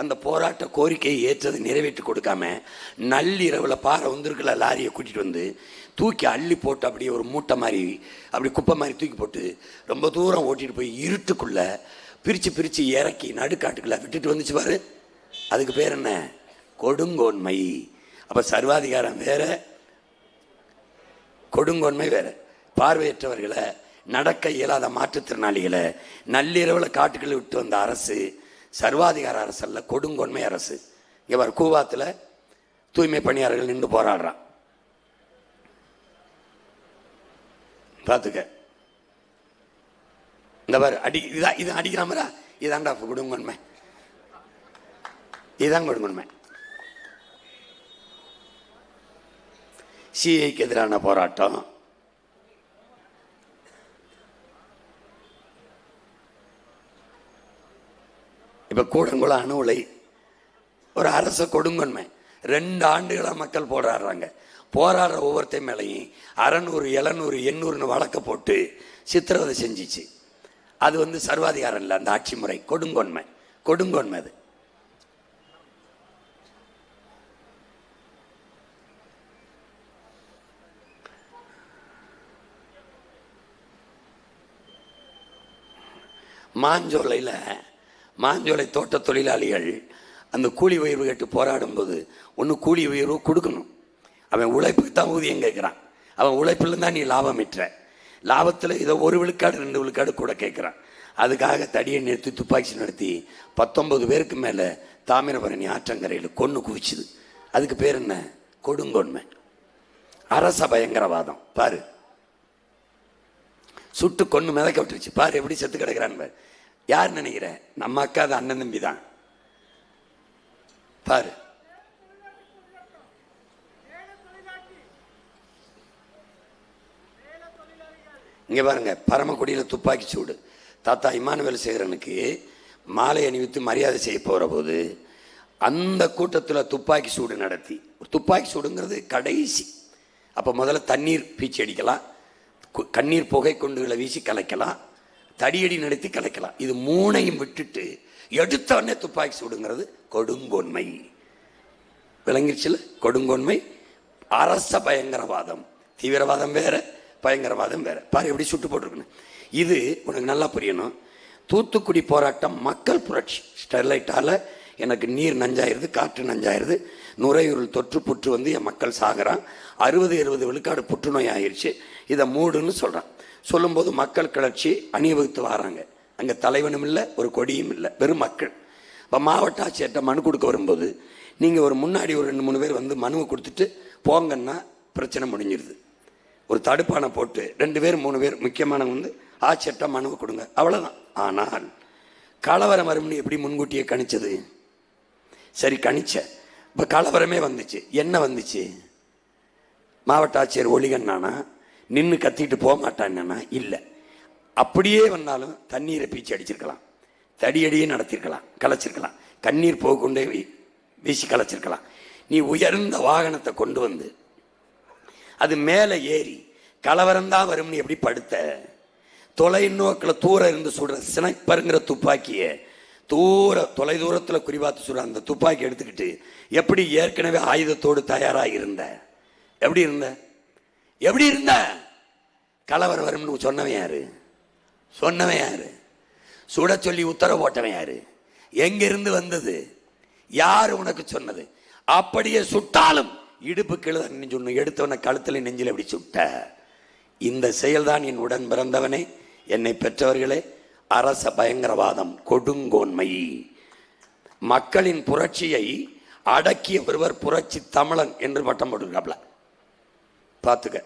Speaker 3: அந்த போராட்ட கோரிக்கையை ஏற்றது நிறைவேற்றி கொடுக்காம நள்ளிரவில் பாறை வந்துருக்குல லாரியை கூட்டிகிட்டு வந்து தூக்கி அள்ளி போட்டு அப்படியே ஒரு மூட்டை மாதிரி அப்படி குப்பை மாதிரி தூக்கி போட்டு ரொம்ப தூரம் ஓட்டிகிட்டு போய் இருட்டுக்குள்ள பிரித்து இறக்கி நடுக்காட்டுக்குள்ள விட்டுட்டு வந்துச்சு பாரு. அதுக்கு பேர் என்ன? கொடுங்கோன்மை. அப்போ சர்வாதிகாரம் வேற, கொடுங்கோன்மை வேற. பார்வையற்றவர்களை, நடக்க இயலாத மாற்றுத்திறனாளிகளை நள்ளிரவில் காட்டுக்களை விட்டு வந்த அரசு சர்வாதிகார அரசு அல்ல, கொடுங்கோன்மை அரசு. இங்கே வர கூவாத்தில் தூய்மை பணியாளர்கள் நின்று போராடுறான் பார்த்துக்க. இந்த பாரு இது அடிக்கிறாமரா, இதாண்டா கொடுங்கோன்மை, இதுதான் கொடுங்கோன்மை. சிஐக்கு எதிரான போராட்டம், இப்போ கூடங்குளம் அணு உலை ஒரு அரச கொடுங்கோன்மை. 2 ஆண்டுகளாக மக்கள் போராடுறாங்க. போராடுற ஒவ்வொருத்தையும் மேலையும் 600, 700, 800 வழக்க போட்டு சித்திரவதை செஞ்சிச்சு. அது சர்வாதிகாரம் இல்லை, அந்த ஆட்சி முறை கொடுங்கோன்மை. கொடுங்கோன்மை அது. மாஞ்சோலை தோட்ட தொழிலாளிகள் அந்த கூலி உயர்வு கேட்டு போராடும் போது ஒன்று கூலி உயர்வு கொடுக்கணும். அவன் உழைப்புக்கு தான் ஊதியம் கேட்குறான். அவன் உழைப்பில் தான் நீ லாபம் ஈட்டுற. லாபத்தில் இதை 1 விழுக்காடு 2 விழுக்காடு கூட கேட்குறான். அதுக்காக தடியை நிறுத்தி துப்பாக்கி நடத்தி 19 பேருக்கு மேலே தாமிரபரணி ஆற்றங்கரையில் கொன்று குவிச்சுது. அதுக்கு பேர் என்ன? கொடுங்கோன்மை. அரச பயங்கரவாதம். பாரு, சுட்டு கொன்று மிதக்க விட்டுருச்சு. பாரு எப்படி செத்து கிடக்கிறான் பாரு. யார் நினைக்கிற? நம்ம அக்கா, அது அண்ணன் தம்பி தான். பாரு, இங்க பாருங்க, பரமக்குடியில் துப்பாக்கி சூடு. தாத்தா இமானுவேல் சேகரனுக்கு மாலை அணிவித்து மரியாதை செய்ய போற போது அந்த கூட்டத்தில் துப்பாக்கி சூடு நடத்தி, துப்பாக்கி சூடுங்கிறது கடைசி. அப்போ முதல்ல தண்ணீர் பீச்சி அடிக்கலாம், கண்ணீர் புகை கொண்டுகளை வீசி கலைக்கலாம், தடியடி நடத்தி கலைக்கலாம். இது 3ஐயும் விட்டுட்டு எடுத்தவொடனே துப்பாக்கி சூடுங்கிறது கொடுங்கோன்மை. விளங்கிடுச்சுல? கொடுங்கோன்மை அரச பயங்கரவாதம். தீவிரவாதம் வேற, பயங்கரவாதம் வேற. பாரு எப்படி சுட்டு போட்டிருக்கணும். இது உனக்கு நல்லா புரியணும். தூத்துக்குடி போராட்டம் மக்கள் புரட்சி. ஸ்டெர்லைட்டால் எனக்கு நீர் நஞ்சாயிருது, காற்று நஞ்சாயிருது, நுரையீரல் தொற்று புற்று வந்து என் மக்கள் சாகிறான், 60-70 விழுக்காடு புற்றுநோய் ஆயிடுச்சு, இதை மூடுன்னு சொல்கிறான். சொல்லும்போது மக்கள் கிளர்ச்சி அணிவகுத்து வராங்க. அங்கே தலைவனும் இல்லை, ஒரு கொடியும் இல்லை, வெறும் மக்கள். இப்போ மாவட்ட ஆட்சியர்கிட்ட மனு கொடுக்க வரும்போது நீங்கள் ஒரு முன்னாடி ஒரு 2-3 பேர் வந்து மனுவை கொடுத்துட்டு போங்கன்னா பிரச்சனை முடிஞ்சிருது. ஒரு தடுப்பானை போட்டு 2 பேர் 3 பேர் முக்கியமானவங்க வந்து ஆட்சியர்கிட்ட மனுவை கொடுங்க, அவ்வளோதான். ஆனால் கலவரம் வரும்னு எப்படி முன்கூட்டியே கணிச்சது? சரி கணிச்ச, இப்போ கலவரமே வந்துச்சு. என்ன வந்துச்சு? மாவட்ட ஆட்சியர் ஒளிகண்ணானா நின்று கத்திட்டு போக மாட்டான்னா இல்லை. அப்படியே வந்தாலும் தண்ணீரை பீச்சி அடிச்சிருக்கலாம், தடியடியே நடத்திருக்கலாம், கலைச்சிருக்கலாம், கண்ணீர் போக கொண்டே வீசி கலைச்சிருக்கலாம். நீ உயர்ந்த வாகனத்தை கொண்டு வந்து அது மேலே ஏறி கலவரம் தான் வரும்னு எப்படி படுத்த? தொலைநோக்கில் தூரம் இருந்து சுடுற ஸ்னைப்பருங்கிற துப்பாக்கியை தொலை தூரத்தில் குறிபார்த்து சுடுற அந்த துப்பாக்கி எடுத்துக்கிட்டு எப்படி ஏற்கனவே ஆயுதத்தோடு தயாராக இருந்த? எப்படி இருந்த? கலவரம் வரும்னு சொன்னவன் யாரு? சுட சொல்லி உத்தரவு போட்டவன் யாரு? எங்கிருந்து வந்தது? யார் உனக்கு சொன்னது? அப்படியே சுட்டாலும் இடுப்பு கீழே சொன்ன எடுத்தவன கழுத்தில் நெஞ்சில் எப்படி சுட்ட? இந்த செயல்தான் என் உடன் பிறந்தவனே, என்னை பெற்றவர்களே, அரச பயங்கரவாதம், கொடுங்கோன்மை. மக்களின் புரட்சியை அடக்கிய ஒருவர் புரட்சி தமிழன் என்று பட்டம் போட்டுருக்காப்ல. பார்த்துக்க.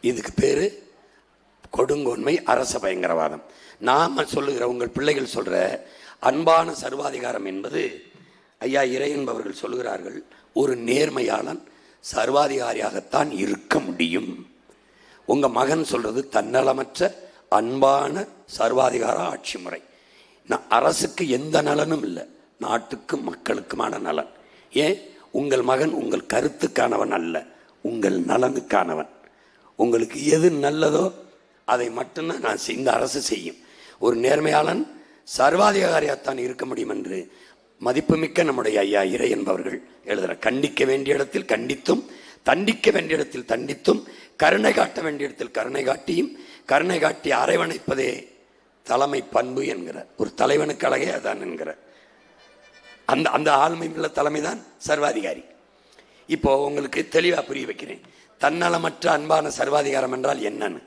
Speaker 3: இதுக்கு பேரு கொடுங்கோன்மை, அரச பயங்கரவாதம். நாம சொல்லுகிற, உங்கள் பிள்ளைகள் சொல்ற அன்பான சர்வாதிகாரம் என்பது, ஐயா இறை என்பவர்கள் சொல்லுகிறார்கள், ஒரு நேர்மையாளன் சர்வாதிகாரியாகத்தான் இருக்க முடியும். உங்க மகன் சொல்றது தன்னலமற்ற அன்பான சர்வாதிகார ஆட்சி முறை. அரசுக்கு எந்த நலனும் இல்லை, நாட்டுக்கும் மக்களுக்குமான நலன். ஏன்? உங்கள் மகன் உங்கள் கருத்துக்கானவன் அல்ல, உங்கள் நலனுக்கானவன். உங்களுக்கு எது நல்லதோ அதை மட்டும்தான் நான் இந்த அரசு செய்யும். ஒரு நேர்மையாளன் சர்வாதிகாரியாகத்தான் இருக்க முடியும் என்று மதிப்புமிக்க நம்முடைய ஐயா இறை என்பவர்கள் எழுதுகிற, கண்டிக்க வேண்டிய இடத்தில் கண்டித்தும், தண்டிக்க வேண்டிய இடத்தில் தண்டித்தும், கருணை காட்ட வேண்டிய இடத்தில் கருணை காட்டியும், கருணை காட்டி அரவணைப்பதே தலைமை பண்பு என்கிற ஒரு தலைவனுக்கு அழகே அதான் என்கிற அந்த அந்த ஆளுமை உள்ள தலைமை தான் சர்வாதிகாரி. இப்போ உங்களுக்கு தெளிவாக புரிய வைக்கிறேன். தன்னலமற்ற அன்பான சர்வாதிகாரம் என்றால் என்னன்னு.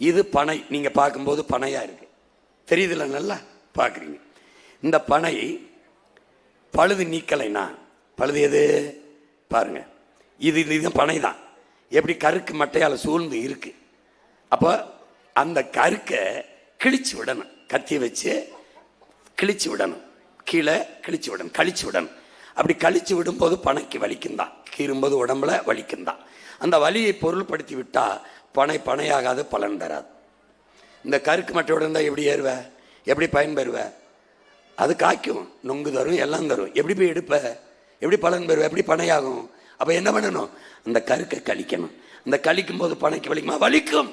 Speaker 3: இது பனை, நீங்க பார்க்கும்போது பனையா இருக்கு, தெரியுதுல, நல்லா பார்க்குறீங்க. இந்த பனை பழுது நீக்கலைனா, பழுது எது பாருங்க, இது பனை தான். எப்படி கருக்கு மட்டையால் சூழ்ந்து இருக்கு. அப்போ அந்த கருக்கை கிழிச்சு விடணும், கத்தி வச்சு கிழிச்சு விடணும், கீழே கிழிச்சு விடணும், கழிச்சு விடணும். அப்படி கழிச்சு விடும்போது பனைக்கு வலிக்கும் தான், கீறும்போது உடம்புல வலிக்கும் தான். அந்த வலியை பொருள்படுத்தி விட்டா பனை பனையாகாது, பலன் தராது. இந்த கருக்கு மட்டையோட இருந்தால் எப்படி ஏறுவ, எப்படி பயன்பெறுவ? அது காய்க்கும், நொங்கு தரும், எல்லாம் தரும். எப்படி போய் எடுப்ப, எப்படி பலன் பெறுவ, எப்படி பனையாகும்? அப்போ என்ன பண்ணணும்? அந்த கருக்கை கழிக்கணும். அந்த கழிக்கும் போது பனைக்கு வலிக்குமா? வலிக்கும்.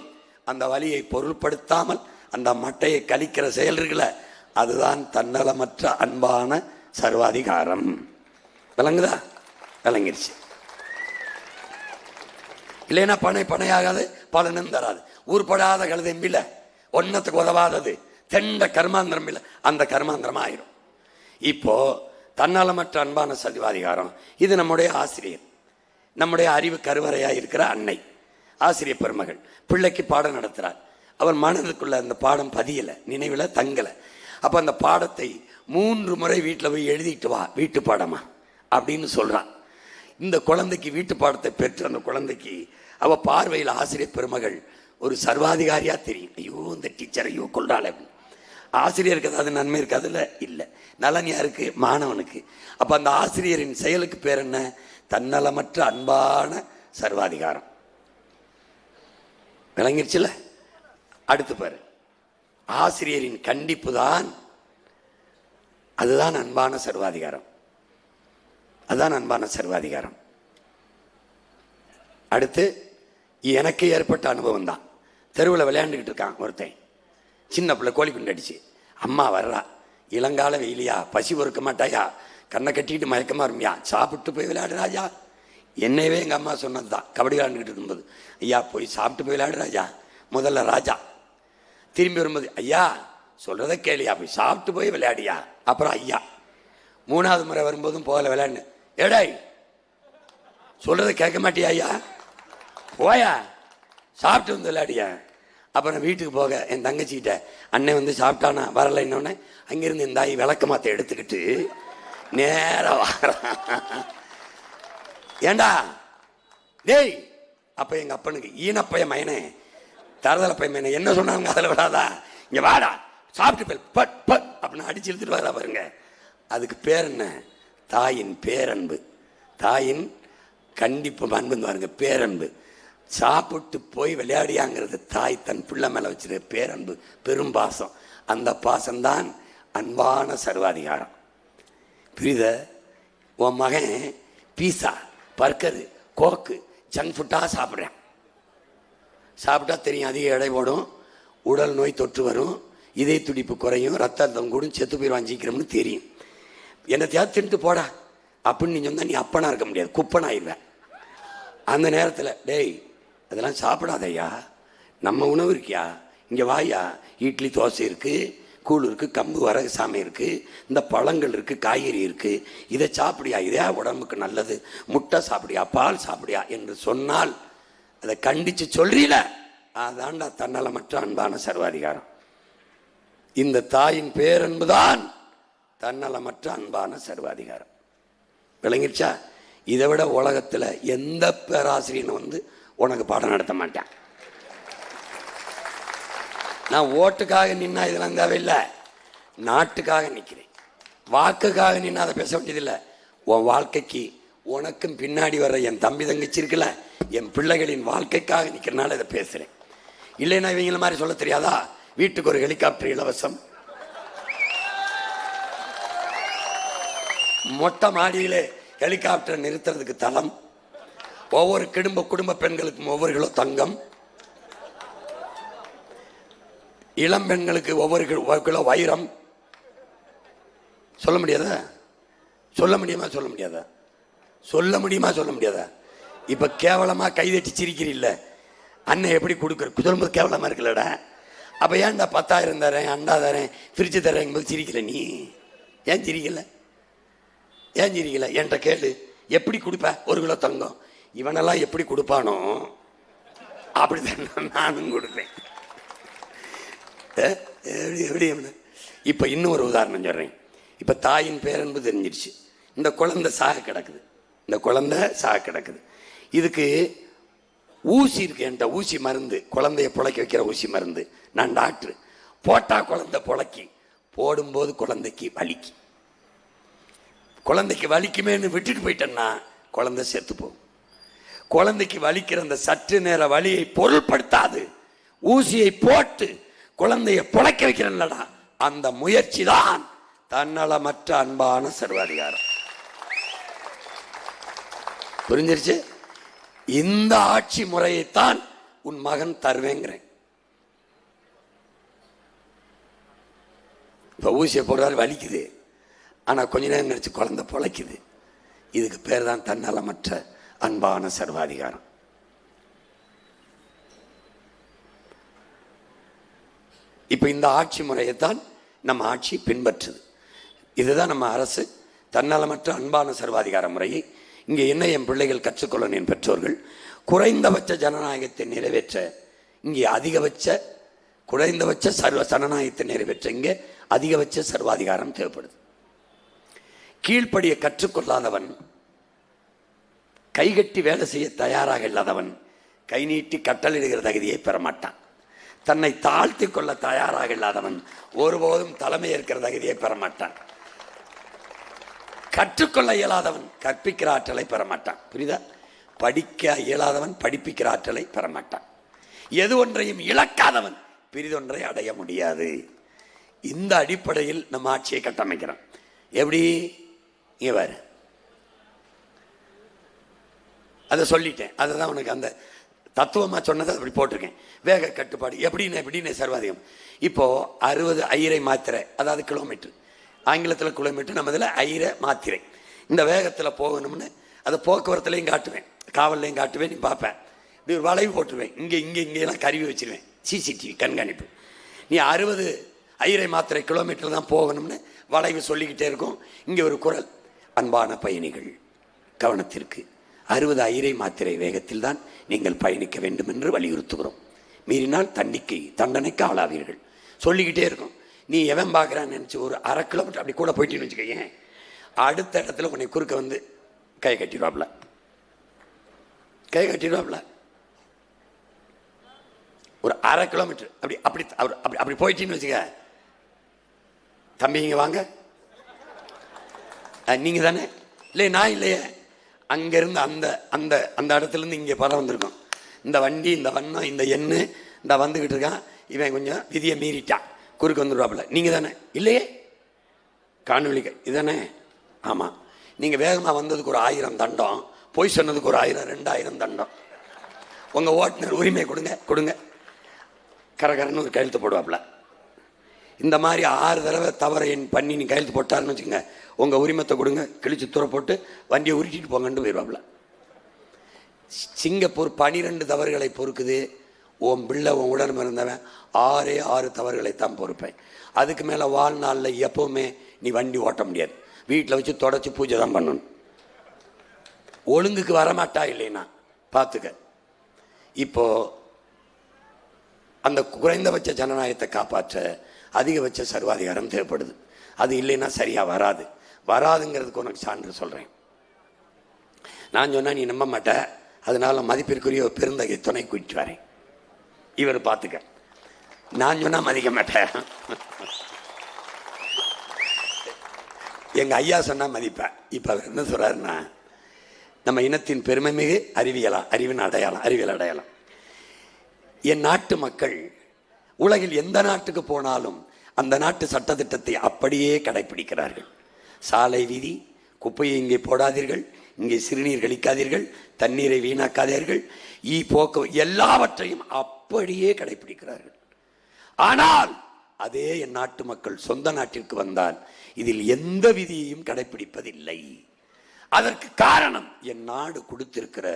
Speaker 3: அந்த வலியை பொருள்படுத்தாமல் அந்த மட்டையை கழிக்கிற செயல் இருக்குல்ல, அதுதான் தன்னலமற்ற அன்பான சர்வாதிகாரம். விளங்குதா? விளங்கிருச்சு. இல்லைன்னா பனை பனையாகாது, பலனும் தராது. ஊர்படாத கழுதெம்பில ஒன்னத்துக்கு உதவாதது தெண்ட கர்மாந்திரம் இல்லை, அந்த கர்மாந்திரம் ஆயிரும். இப்போ தன்னலமற்ற அன்பான சர்வாதிகாரம், இது நம்முடைய ஆசிரியர், நம்முடைய அறிவு கருவறையாக இருக்கிற அன்னை ஆசிரியர் பெருமகள் பிள்ளைக்கு பாடம் நடத்துகிறார். அவர் மனதுக்குள்ள அந்த பாடம் பதியலை, நினைவில் தங்கலை. அப்போ அந்த பாடத்தை 3 முறை வீட்டில் போய் எழுதிட்டு வா, வீட்டு பாடமா அப்படின்னு சொல்கிறான். இந்த குழந்தைக்கு வீட்டு பாடத்தை பெற்று அந்த குழந்தைக்கு அவ பார்வையில் ஆசிரியர் பெருமகள் ஒரு சர்வாதிகாரியா தெரியும். ஐயோ இந்த டீச்சர் ஐயோ கொள்றாள். ஆசிரியருக்கு ஏதாவது நன்மை இருக்காதுல்ல? இல்லை. நலன் யாருக்கு? மாணவனுக்கு. அப்போ அந்த ஆசிரியரின் செயலுக்கு பேர் என்ன? தன்னலமற்ற அன்பான சர்வாதிகாரம். விளங்கிருச்சுல? அடுத்து பாரு, ஆசிரியரின் கண்டிப்பு தான், அதுதான் அன்பான சர்வாதிகாரம். அதுதான் அன்பான சர்வாதிகாரம். அடுத்து எனக்கு ஏற்பட்ட அனுபவம் தான். தெருவில் விளையாண்டுக்கிட்டு இருக்கான் ஒருத்தன், சின்ன பிள்ளை கோழி குண்டு அடிச்சு. அம்மா வர்றா, இளங்கால வெயிலியா, பசி பொறுக்க மாட்டாயா, கண்ணை கட்டிக்கிட்டு மயக்கமாக இருமியா, சாப்பிட்டு போய் விளையாடு ராஜா. என்னையவே எங்கள் அம்மா சொன்னது தான். கபடி விளையாண்டுக்கிட்டு இருக்கும்போது, ஐயா போய் சாப்பிட்டு போய் விளையாடு ராஜா. முதல்ல ராஜா, திரும்பி வரும்போது ஐயா சொல்கிறத கேளியா, போய் சாப்பிட்டு போய் விளையாடியா. அப்புறம் ஐயா. 3வது முறை வரும்போதும் போகல விளையாடுன்னு. ஏடாய் சொல்கிறத கேட்க மாட்டியா ஐயா, போயா சாப்பிட்டு வந்து விளையாடியா. அப்புறம் வீட்டுக்கு போக என் தங்கச்சிக்கிட்ட, அண்ணன் வந்து சாப்பிட்டானா வரலை, என்னொன்னே அங்கிருந்து இந்த தாய் விளக்க மாற்ற எடுத்துக்கிட்டு நேராக வரான். ஏண்டா டேய், அப்போ எங்கள் அப்பனுக்கு ஈனப்பைய மயனே, தரதலை பையன் மயனே, என்ன சொன்னாங்க அதில் விடாதா, இங்கே வாடா சாப்பிட்டு போய் பட் பட் அப்படின்னு அடிச்சு இழுத்துட்டு வரா பாருங்க. அதுக்கு பேர் என்ன? தாயின் பேரன்பு. தாயின் கண்டிப்பு அன்புன்னு பாருங்க, பேரன்பு. சாப்பிட்டு போய் விளையாடியாங்கிறது தாய் தன் பிள்ளை மேலே வச்சிருக்க பேரன்பு, பெரும் பாசம். அந்த பாசம்தான் அன்பான சர்வாதிகாரம். புரியுத? உன் மகன் பீஸா, பர்கரு, கோக்கு, ஜங்க் ஃபுட்டாக சாப்பிட்றேன். சாப்பிட்டா தெரியும் அதிக எடை போடும், உடல் நோய் தொற்று வரும், இதய துடிப்பு குறையும், ரத்த அழுத்தம் கூடும், செத்து போயிடுவான் சீக்கிரம்னு தெரியும். என்னத்தையாவது தின்ட்டு போடா அப்படின்னு நீ சொன்னால் நீ அப்பனா இருக்க முடியாது, குப்பனாயிருவேன். அந்த நேரத்தில் டேய் அதெல்லாம் சாப்பிடாதையா, நம்ம உணவு இருக்கியா, இங்கே வாயா, இட்லி தோசை இருக்குது, கூழ் இருக்குது, கம்பு வரகு சாமை இருக்குது, இந்த பழங்கள் இருக்குது, காய்கறி இருக்குது, இதை சாப்பிடியா, இதே உடம்புக்கு நல்லது, முட்டை சாப்பிடியா, பால் சாப்பிடியா என்று சொன்னால் அதை கண்டித்து சொல்றீல, அதான்டா தன்னலமற்ற அன்பான சர்வாதிகாரம். இந்த தாயின் பேரன்புதான் தன்னலமற்ற அன்பான சர்வாதிகாரம். விளங்கிடுச்சா? இதை விட உலகத்தில் எந்த பேராசிரியனும் வந்து உனக்கு பாடம் நடத்த மாட்டேன். நான் ஓட்டுக்காக நின்னா இதெல்லாம் தேவையில்லை, நாட்டுக்காக நிற்கிறேன். வாக்குக்காக நின்னா அதை பேச வேண்டியதில்லை. உன் வாழ்க்கைக்கு, உனக்கும் பின்னாடி வர்ற என் தம்பி தங்கச்சி இருக்குல்ல, என் பிள்ளைகளின் வாழ்க்கைக்காக நிற்கிறனால இதை பேசுகிறேன். இல்லைன்னா இவங்கள மாதிரி சொல்ல தெரியாதா, வீட்டுக்கு ஒரு ஹெலிகாப்டர் இலவசம், மொட்டை மாடியிலே ஹெலிகாப்டர் நிறுத்துறதுக்கு தளம், ஒவ்வொரு குடும்ப பெண்களுக்கும் ஒவ்வொரு கிலோ தங்கம், இளம் பெண்களுக்கு ஒவ்வொரு கிலோ வைரம். சொல்ல முடியாதா? சொல்ல முடியுமா? சொல்ல முடியாதா? சொல்ல முடியுமா? சொல்ல முடியாதா? இப்ப கேவலமா கைதட்டி சிரிக்கிறீல்ல, அண்ணன் எப்படி கொடுக்குற சொல்லும்போது கேவலமா இருக்குல்லடா. அப்ப ஏன்டா 10,000 தரேன், அண்டா தரேன், பிரிச்சு தரேன் போது சிரிக்கல? நீ ஏன் சிரிக்கல? ஏன் சிரிக்கல? என்கிட்ட கேளு, எப்படி கொடுப்ப 1 கிலோ தங்கம்? இவனெல்லாம் எப்படி கொடுப்பானோ அப்படிதான் நானும் கொடுப்பேன். எப்படி? இப்ப இன்னும் ஒரு உதாரணம் சொல்றேன். இப்ப தாயின் பேரன்பு தெரிஞ்சிருச்சு. இந்த குழந்தை சாக கிடக்குது, இந்த குழந்தை சாக கிடக்குது. இதுக்கு ஊசி இருக்கு என்கிட்ட, ஊசி மருந்து, குழந்தைய புழைக்க வைக்கிற ஊசி மருந்து. நான் டாக்டர். போட்டா குழந்தை புழைக்கி, போடும்போது குழந்தைக்கு வலிக்கு. குழந்தைக்கு வலிக்குமேன்னு விட்டுட்டு போயிட்டேன்னா குழந்தை செத்து போகும். குழந்தைக்கு வலிக்கிற அந்த சற்று நேர வலியை பொருள்படுத்தாது ஊசியை போட்டு குழந்தைய புழைக்க வைக்கிறேன்லடா, அந்த முயற்சி தான் தன்னலமற்ற அன்பான சர்வாதிகாரம். புரிஞ்சிருச்சு? இந்த ஆட்சி முறையைத்தான் உன் மகன் தருவேங்கிறேன். இப்ப ஊசியை போடுறாரு, வலிக்குது, ஆனா கொஞ்ச நேரம் கழிச்சு குழந்தை பொழைக்குது. இதுக்கு பேர் தான் தன்னலமற்ற அன்பான சர்வாதிகாரம். இப்ப இந்த ஆட்சி முறையைத்தான் நம்ம ஆட்சி பின்பற்றுது. இதுதான் நம்ம அரசு, தன்னலமற்ற அன்பான சர்வாதிகார முறையை. இங்கே என்ன என் பிள்ளைகள் கற்றுக்கொள்ளணும், என் பெற்றோர்கள், குறைந்தபட்ச ஜனநாயகத்தை நிறைவேற்ற இங்கே குறைந்தபட்ச ஜனநாயகத்தை நிறைவேற்ற இங்கே அதிகபட்ச சர்வாதிகாரம் தேவைப்படுது. கீழ்ப்படியை கற்றுக்கொள்ளாதவன், கைகட்டி வேலை செய்ய தயாராக இல்லாதவன் கை நீட்டி கட்டளிடுகிற தகுதியை பெற மாட்டான். தன்னை தாழ்த்தி கொள்ள தயாராக இல்லாதவன் ஒருபோதும் தலைமை ஏற்கிற தகுதியை பெற மாட்டான். கற்றுக்கொள்ள இயலாதவன் கற்பிக்கிற ஆற்றலை பெற மாட்டான். புரியுதா? படிக்க இயலாதவன் படிப்பிக்கிற ஆற்றலை பெற மாட்டான். எது ஒன்றையும் இழக்காதவன் பிரிதொன்றை அடைய முடியாது. இந்த அடிப்படையில் நம்ம ஆட்சியை கட்டமைக்கிறோம். எப்படி? இங்க பாரு, அதை சொல்லிட்டேன். அதுதான் உனக்கு அந்த தத்துவமா சொன்னதை அப்படி போட்டிருக்கேன். வேக கட்டுப்பாடு எப்படின்னு சர்வாதிகம். இப்போ 60 ஐயரை மாத்திரை, அதாவது கிலோமீட்டர் ஆங்கிலத்தில் கிலோமீட்டர், நம்ம இதில் ஐர மாத்திரை. இந்த வேகத்தில் போகணும்னு அதை போக்குவரத்துலையும் காட்டுவேன், காவல்லையும் காட்டுவேன். நீ பார்ப்பேன், இப்படி ஒரு வளைவு போட்டுருவேன், இங்கெல்லாம் கருவி வச்சுருவேன், சிசிடிவி கண்காணிப்பு. நீ 60 ஐரை மாத்திரை கிலோமீட்டர் தான் போகணும்னு வளைவு சொல்லிக்கிட்டே இருக்கும். இங்கே ஒரு குரல், அன்பான பயணிகள் கவனத்திற்கு, 60 ஐரை மாத்திரை வேகத்தில் தான் நீங்கள் பயணிக்க வேண்டும் என்று வலியுறுத்துகிறோம். மீறினால் தண்டனைக்கு ஆளாவீர்கள் சொல்லிக்கிட்டே இருக்கும். நீ எவன் பார்க்குறான்னு நினச்சி ஒரு 1/2 கிலோமீட்டர் அப்படி கூட போயிட்டேன்னு வச்சுக்கேன், அடுத்த இடத்துல உன்னை குறுக்க வந்து கை கட்டிடுவாப்ல. ஒரு 1/2 கிலோமீட்டர் அப்படி அப்படி அப்படி அப்படி போயிட்டேன்னு வச்சுக்க, தம்பி இங்கே வாங்க, நீங்கள் தானே, இல்லை நான் இல்லையே, அங்கேருந்து அந்த அந்த அந்த இடத்துலேருந்து இங்கே படம் வந்திருக்கோம், இந்த வண்டி இந்த வண்ணம் இந்த எண்ணு இந்த வந்துக்கிட்டு இருக்கான், இவன் கொஞ்சம் விதியை மீறிட்டான், குறுக்கு வந்துடுவாப்புல. நீங்கள் தானே, இல்லையே காணொலிக்க இதுதானே, ஆமாம். நீங்கள் வேகமாக வந்ததுக்கு ஒரு 1000 தண்டம், போய் சொன்னதுக்கு ஒரு 1000 2000 தண்டம். உங்கள் ஓட்டுநர் உரிமை கொடுங்க கரகரன்னு ஒரு கையெழுத்து போடுவாப்புல. இந்த மாதிரி 6 தடவை தவறை பண்ணி நீ கையெழுத்து போட்டாருன்னு வச்சுக்கோங்க, உங்கள் உரிமத்தை கொடுங்க, கிழிச்சு தூர போட்டு வண்டியை உருட்டிட்டு போங்கன்னு போயிடுவாப்புல. சிங்கப்பூர் 12 தவறுகளை பொறுக்குது. உன் பிள்ளை உன் உடனே இருந்தவன் 6 தவறுகளைத்தான் பொறுப்பேன். அதுக்கு மேலே வாழ்நாளில் எப்போவுமே நீ வண்டி ஓட்ட முடியாது, வீட்டில் வச்சு தொடச்சி பூஜை தான் பண்ணணும். ஒழுங்குக்கு வரமாட்டா இல்லைன்னா பார்த்துக்க. இப்போ அந்த குறைந்தபட்ச ஜனநாயகத்தை காப்பாற்ற அதிகபட்ச சர்வாதிகாரம் தேவைப்படுது. அது இல்லைன்னா சரியாக வராதுங்கிறதுக்கு உனக்கு சான்று சொல்கிறேன். நான் சொன்னால் நீ நம்ப மாட்டேன், அதனால மதிப்பிற்குரிய பெருந்தகை துணை கூட்டிட்டு வரேன். இவர் பார்த்துக்க, நான் சொன்னால் மதிக்க மாட்டேன், எங்கள் ஐயா சொன்னால் மதிப்பேன். இப்போ அவர் என்ன சொல்கிறாருன்னா, நம்ம இனத்தின் பெருமை மிகு அறிவின் அடையாளம். என் நாட்டு மக்கள் உலகில் எந்த நாட்டுக்கு போனாலும் அந்த நாட்டு சட்டத்திட்டத்தை அப்படியே கடைபிடிக்கிறார்கள். சாலை வீதி, குப்பையை இங்கே போடாதீர்கள், இங்கே சிறுநீர் கழிக்காதீர்கள், தண்ணீரை வீணாக்காதீர்கள், போக்கு எல்லாவற்றையும் அப்படியே கடைபிடிக்கிறார்கள். ஆனால் அதே என் நாட்டு மக்கள் சொந்த நாட்டிற்கு வந்தால் இதில் எந்த விதியையும் கடைபிடிப்பதில்லை. அதற்கு காரணம் என் நாடு கொடுத்திருக்கிற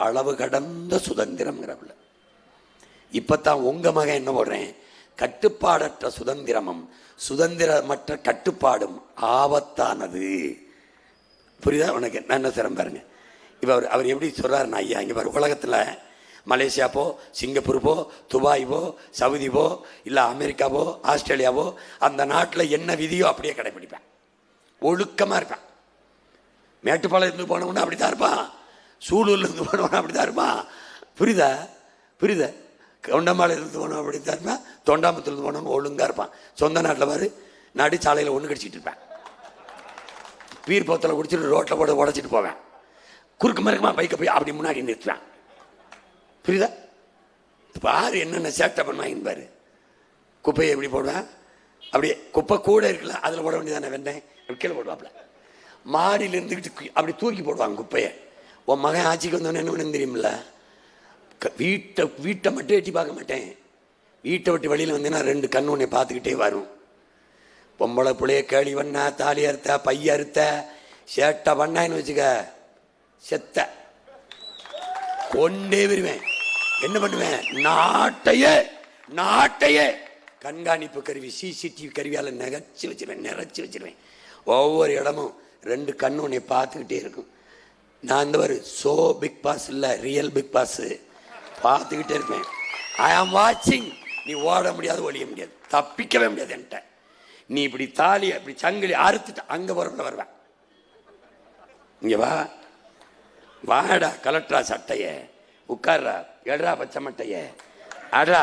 Speaker 3: அளவு கடந்த சுதந்திரம்ங்கிறவள. இப்பத்தான் உங்க மகன் என்ன போடுறேன், கட்டுப்பாடற்ற சுதந்திரமும் சுதந்திரமற்ற கட்டுப்பாடும் ஆபத்தானது. புரியுதா உனக்கு? நான் என்ன சிரம் பாருங்க. இப்போ அவர் எப்படி சொல்றாருன்னா, ஐயா இங்கே பாரு, உலகத்தில் மலேசியா போ, சிங்கப்பூர் போ, துபாய் போ, சவுதி போ, இல்லை அமெரிக்காவோ ஆஸ்திரேலியாவோ, அந்த நாட்டில் என்ன விதியோ அப்படியே கடைப்பிடிப்பேன், ஒழுக்கமாக இருப்பேன். மேட்டுப்பாளையத்துலேருந்து போனவொன்னே அப்படி தான் இருப்பான், சூலூர்லேருந்து போனவொன்னே அப்படி தான் இருப்பான். புரியுதா? தொண்டமாலையிலேருந்து போனவன் அப்படி தான் இருப்பான், தொண்டாமத்துலேருந்து போனவன் ஒழுங்காக இருப்பான். சொந்த நாட்டில் பாரு, நடு சாலையில் ஒன்று கடிச்சிட்டு இருப்பேன், பீர் போத்தலை குடிச்சிட்டு ரோட்டில் போட உடச்சிட்டு போவேன், குறுக்கு மறுக்குமா பைக்கை போய் அப்படி முன்னாடி நிறுத்துவேன். புரியுதா? பாரு என்னென்ன சேட்டை பண்ணுவாங்க பாரு. குப்பையை எப்படி போடுவேன், அப்படியே குப்பை கூட இருக்குல்ல அதில் போட வேண்டியதானே, வெண்ணெய் கீழே போடுவாப்புல. மாடியில் இருந்துக்கிட்டு அப்படி தூக்கி போடுவாங்க குப்பையை. உன் மகன் ஆட்சிக்கு வந்தவொன்னு என்ன ஒன்று தெரியுமில்ல, வீட்டை மட்டும் எட்டி பார்க்க மாட்டேன், வீட்டை விட்டு வெளியில் வந்தேன்னா 2 கண்ணு உன்னை பார்த்துக்கிட்டே வரும். பொம்பளை பிள்ளைய கேளி பண்ண, தாலி அறுத்த, பைய அறுத்த, சேட்டை பண்ணான்னு வச்சுக்க, செத்த கொண்டே வருவேன். என்ன பண்ணுவேன், நாட்டையே கண்காணிப்பு கருவி சிசிடிவி கருவியால் நிறைச்சி வச்சிருவேன். ஒவ்வொரு இடமும் 2 கண்ணு உன்னை பார்த்துக்கிட்டே இருக்கும். நான் இந்த ஒரு சோ பிக் பாஸ் இல்லை, ரியல் பிக் பாஸ் பார்த்துக்கிட்டே இருப்பேன். ஐ ஆம் வாட்சிங். நீ ஓட முடியாது, ஒழிய முடியாது, தப்பிக்கவே முடியாது என்கிட்ட. நீ இப்படி தாலி இப்படி சங்கிலி அறுத்துட்டு அங்கே வருவேன். இங்கே வாடா கலெக்டரா சட்டைய, உட்கார்றா, எடா பச்சை மட்டைய, அடா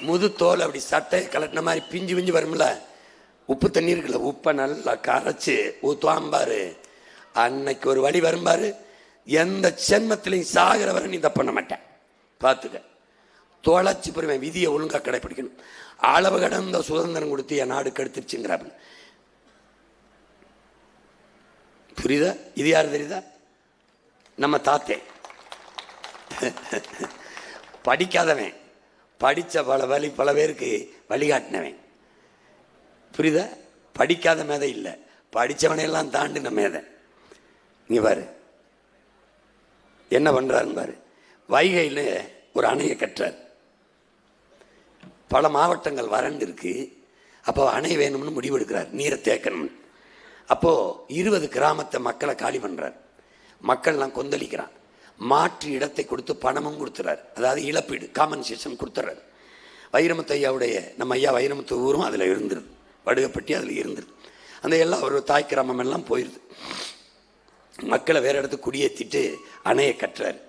Speaker 3: முது தோல் அப்படி சட்டையை கலட்டின மாதிரி பிஞ்சு வரும்ல, உப்பு தண்ணி இருக்குல்ல, உப்பை நல்லா கரைச்சி ஊற்றுவாம்பாரு. அன்னைக்கு ஒரு வழி வரும்பாரு, எந்த சென்மத்திலையும் சாகிற வரை நீ தப்பு பண்ண மாட்டேன். பார்த்துக்க, தொலைச்சி போடுவேன். விதியை ஒழுங்காக கடைப்பிடிக்கணும். அளவு கடந்த சுதந்திரம் கொடுத்து என் நாடு கெடுத்துருச்சுங்கிறாப்பு. புரியுதா? இது யாரு தெரியுதா? நம்ம தாத்தே. படிக்காதவன், படித்த பல பேருக்கு வழிகாட்டினவன். புரியுதா? படிக்காத மேதை இல்லை, படித்தவனையெல்லாம் தாண்டின மேதை. இங்கே பாரு என்ன பண்ணுறாருன்னு பாரு. வைகையில் ஒரு அணையை கட்டுறார். பல மாவட்டங்கள் வறண்டு இருக்கு. அப்போ அணை வேணும்னு முடிவெடுக்கிறார், நீரை தேக்கணும்னு. அப்போது 20 கிராமத்தை மக்களை காலி பண்ணுறார். மக்கள்லாம் கொந்தளிக்கிறான். மாற்று இடத்தை கொடுத்து பணமும் கொடுத்துறாரு. அதாவது இழப்பீடு, காம்பன்சேஷன் கொடுத்துறாரு. வைரமுத்து ஐயாவுடைய, நம்ம ஐயா வைரமுத்து ஊரும் அதில் இருந்துருது, வடுகப்பட்டி அதில் இருந்துருது. அந்த எல்லாம் ஒரு தாய் கிராமம் எல்லாம் போயிடுது. மக்களை வேறு இடத்துக்கு குடியேற்றிட்டு அணையை கட்டுறாரு.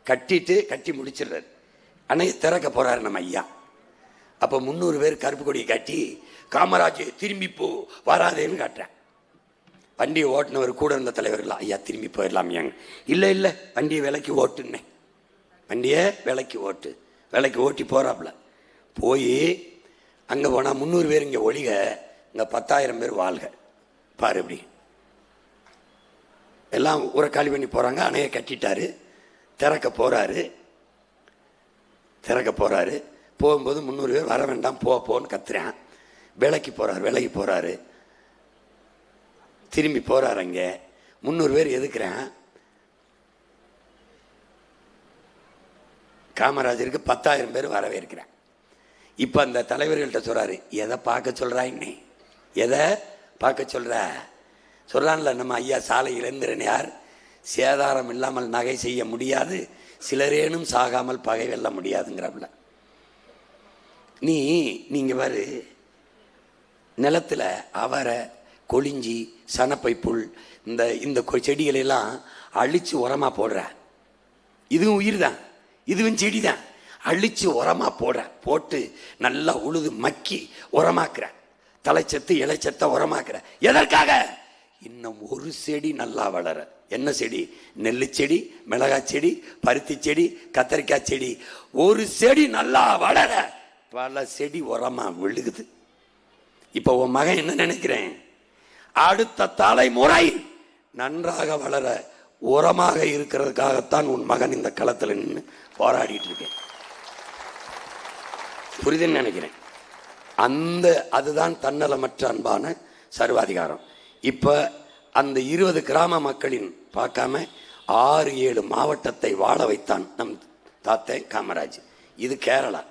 Speaker 3: கட்டி முடிச்சிடுறாரு. அணையை திறக்க போகிறாரு நம்ம ஐயா. அப்போ 300 பேர் கருப்பு கொடியை காட்டி காமராஜ் திரும்பி போ வராதேன்னு காட்டுறேன். வண்டியை ஓட்டுனவர் கூட இருந்த தலைவர்கள், ஐயா திரும்பி போயிடலாமியாங்க. இல்லை வண்டியை விலைக்கு ஓட்டுன்னே. வண்டியை விலைக்கு ஓட்டி போகிறாப்புல. போய் அங்கே போனால் 300 பேர் இங்கே ஒழிக, இங்கே 10,000 பேர் வாழ்க. பாரு எப்படி எல்லாம் ஊரை காலி பண்ணி போகிறாங்க. அணையை கட்டிட்டாரு. திறக்க போகிறாரு. போகும்போது 300 பேர் வர வேண்டாம் போன்னு கத்துறான். விலைக்கு போகிறாரு. திரும்பி போகிறார். அங்கே 300 பேர் எதுக்குறான். காமராஜருக்கு 10,000 பேர் வரவேற்கிறான். இப்போ அந்த தலைவர்கள்ட்ட சொல்கிறாரு, எதை பார்க்க சொல்கிறா இன்னே, எதை பார்க்க சொல்கிறான்ல நம்ம ஐயா சாலை இளைஞரன் சேதாரம் இல்லாமல் நகை செய்ய முடியாது, சிலரேனும் சாகாமல் பகை வெல்ல முடியாதுங்கிறாப்புல. நீங்கள் பாரு, நிலத்தில் அவரை, கொளிஞ்சி, சனப்பை புல், இந்த செடிகளெல்லாம் அழித்து உரமாக போடுற. இதுவும் உயிர் தான், இதுவும் செடி தான். அழித்து உரமாக போட்டு நல்லா உழுது மக்கி உரமாக்குற. தலைச்சத்து இலைச்சத்தை உரமாக்குற. எதற்காக? இன்னும் ஒரு செடி நல்லா வளர. என்ன செடி? நெல்லு செடி, மிளகாய் செடி, பருத்தி செடி, கத்தரிக்காய் செடி. ஒரு செடி நல்லா வளர பல செடி உரமா விழுகுது. இப்போ உன் மகன் என்ன நினைக்கிறேன், அடுத்த தலைமுறை நன்றாக வளர உரமாக இருக்கிறதுக்காகத்தான் உன் மகன் இந்த களத்தில் நின்று போராடிட்டு இருக்கேன். புரிதுன்னு நினைக்கிறேன். அதுதான் தன்னலமற்ற அன்பான சர்வாதிகாரம். இப்போ அந்த 20 கிராம மக்களின் பார்க்காம 6-7 மாவட்டத்தை வாழ வைத்தான் நம் தாத்தா காமராஜ். இது கேரளா.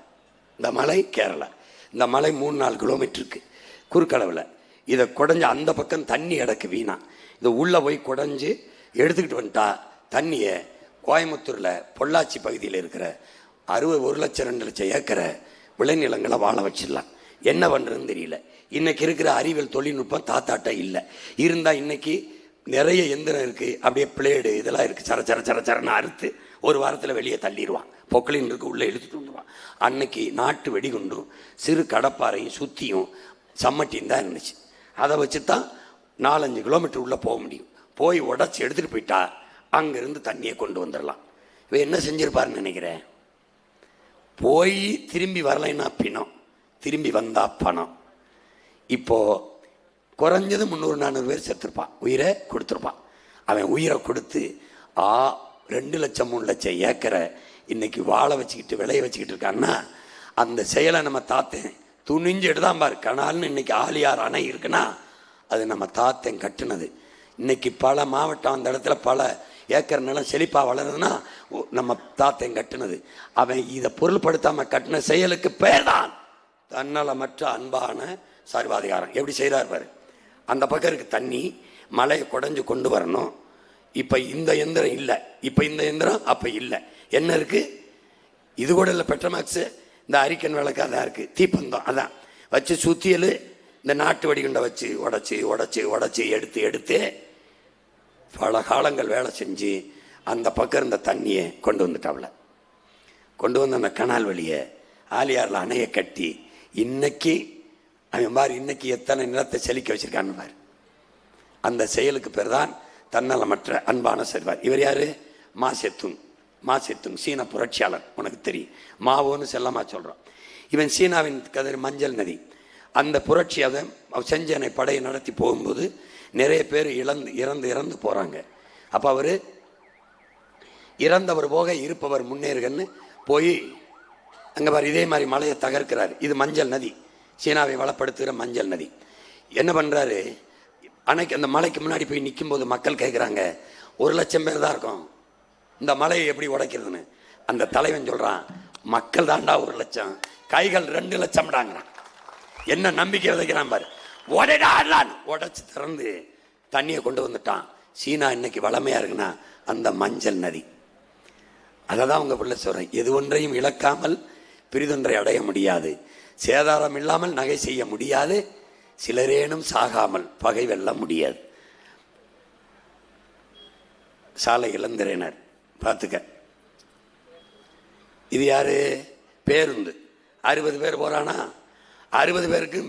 Speaker 3: இந்த மலை கேரளா. இந்த மலை 3-4 கிலோமீட்டருக்கு குறுக்களவில். இதை குடஞ்சி அந்த பக்கம் தண்ணி கிடக்கு வீணா. இதை உள்ளே போய் குடஞ்சி எடுத்துக்கிட்டு வந்துட்டா தண்ணியை கோயம்புத்தூரில் பொள்ளாச்சி பகுதியில் இருக்கிற 1 லட்சம் 2 லட்சம் ஏக்கரை விளைநிலங்களை வாழ வச்சிடலாம். என்ன பண்ணுறதுன்னு தெரியல. இன்னைக்கு இருக்கிற அறிவியல் தொழில்நுட்பம் தாத்தாட்ட இல்லை. இருந்தால் இன்னைக்கு நிறைய எந்திரம் இருக்குது. அப்படியே பிளேடு இதெல்லாம் இருக்குது. சரன்னு அறுத்து ஒரு வாரத்தில் வெளியே தள்ளிடுவான். பொக்களின் இருக்கு, உள்ளே எடுத்துகிட்டு வந்துடுவான். அன்னைக்கு நாட்டு வெடிகுண்டும் சிறு கடப்பாறையும் சுற்றியும் சம்மட்டியும் தான் இருந்துச்சு. அதை வச்சு தான் 4-5 கிலோமீட்டர் உள்ளே போக முடியும். போய் உடச்சி எடுத்துகிட்டு போயிட்டா அங்கேருந்து தண்ணியை கொண்டு வந்துடலாம். இவன் என்ன செஞ்சிருப்பாருன்னு நினைக்கிறேன். போய் திரும்பி வரலைன்னா பிணம், திரும்பி வந்தா பணம். இப்போது குறைஞ்சது 300-400 பேர் செத்துருப்பான், உயிரை கொடுத்துருப்பான். அவன் உயிரை கொடுத்து 2 லட்சம் 3 லட்சம் ஏக்கரை இன்னைக்கு வாழ வச்சுக்கிட்டு விளைய வச்சுக்கிட்டு இருக்கான்னா, அந்த செயலை நம்ம தாத்தன் துணிஞ்சு எடுதான் பாரு. கனால்னு இன்னைக்கு ஆலியார் அணை இருக்குன்னா அது நம்ம தாத்தன் கட்டுனது. இன்னைக்கு பல மாவட்டம் அந்த இடத்துல பல ஏக்கர் நிலம் செழிப்பாக வளருதுன்னா நம்ம தாத்தன் கட்டுனது. அவன் இதை பொருள்படுத்தாமல் கட்டின செயலுக்கு பேர் தான் தன்னலமற்ற அன்பான சர்வாதிகாரம். எப்படி செய்கிறார் பாரு. அந்த பக்கம் இருக்கு தண்ணி, மலையை குடஞ்சு கொண்டு வரணும். இப்போ இந்த எந்திரம் இல்லை, இப்போ இந்த எந்திரம் அப்போ இல்லை. என்ன இருக்குது? இது கூட இல்லை. பெட்ரோமேக்ஸு, இந்த அரிக்கன் விளக்கு அதான் இருக்குது. தீப்பந்தம் அதான் வச்சு சுத்தியல், இந்த நாட்டு வெடிகுண்டை வச்சு உடச்சி எடுத்து பல காலங்கள் வேலை செஞ்சு அந்த பக்கம் இருந்த தண்ணியை கொண்டு வந்துட்டாவில். கொண்டு வந்து அந்த கனால் வழியை ஆலியாரில் அணையை கட்டி இன்னைக்கு அவன் பாரு இன்னைக்கு எத்தனை நிலத்தை செழிக்க வச்சிருக்கான்னு பாரு. அந்த செயலுக்கு பேர் தான் தன்னலமற்ற அன்பான செல்வார். இவர் யாரு? மாசெத்துங் சீன புரட்சியாளர். உனக்கு தெரியும், மாவோன்னு செல்லமா சொல்கிறோம். இவன் சீனாவின் கதிர் மஞ்சள் நதி. அந்த புரட்சி அதை செஞ்சனை படையை நடத்தி போகும்போது நிறைய பேர் இறந்து போகிறாங்க. அப்போ அவர் இறந்தவர் போக இருப்பவர் முன்னேறுகன்னு போய் அங்கே பாரு இதே மாதிரி மலையை தகர்க்கிறார். இது மஞ்சள் நதி, சீனாவை வளப்படுத்துகிற மஞ்சள் நதி. என்ன பண்றாரு, அன்னைக்கு அந்த மலைக்கு முன்னாடி போய் நிற்கும் போது மக்கள் கேட்குறாங்க, 1,00,000 பேர் தான் இருக்கும், இந்த மலையை எப்படி உடைக்கிறதுன்னு. அந்த தலைவன் சொல்றான், மக்கள் தாண்டா 1,00,000, கைகள் 2,00,000டாங்கிறான். என்ன நம்பிக்கை விதைக்கிறான் பாரு. உடைடான், உடைச்சு திறந்து தண்ணியை கொண்டு வந்துட்டான். சீனா இன்னைக்கு வளமையா இருக்குன்னா அந்த மஞ்சள் நதி. அதை தான் உங்க பிள்ளை சொல்றேன், எது ஒன்றையும் இழக்காமல் பிரிதொன்றை அடைய முடியாது, சேதாரம் இல்லாமல் நகை செய்ய முடியாது, சிலரேனும் சாகாமல் பகை வெல்ல முடியாது. சாலை இளந்திரையினர் பார்த்துக்க. இது யாரு? பேருந்து. 60 பேர் போறானா, 60 பேருக்கு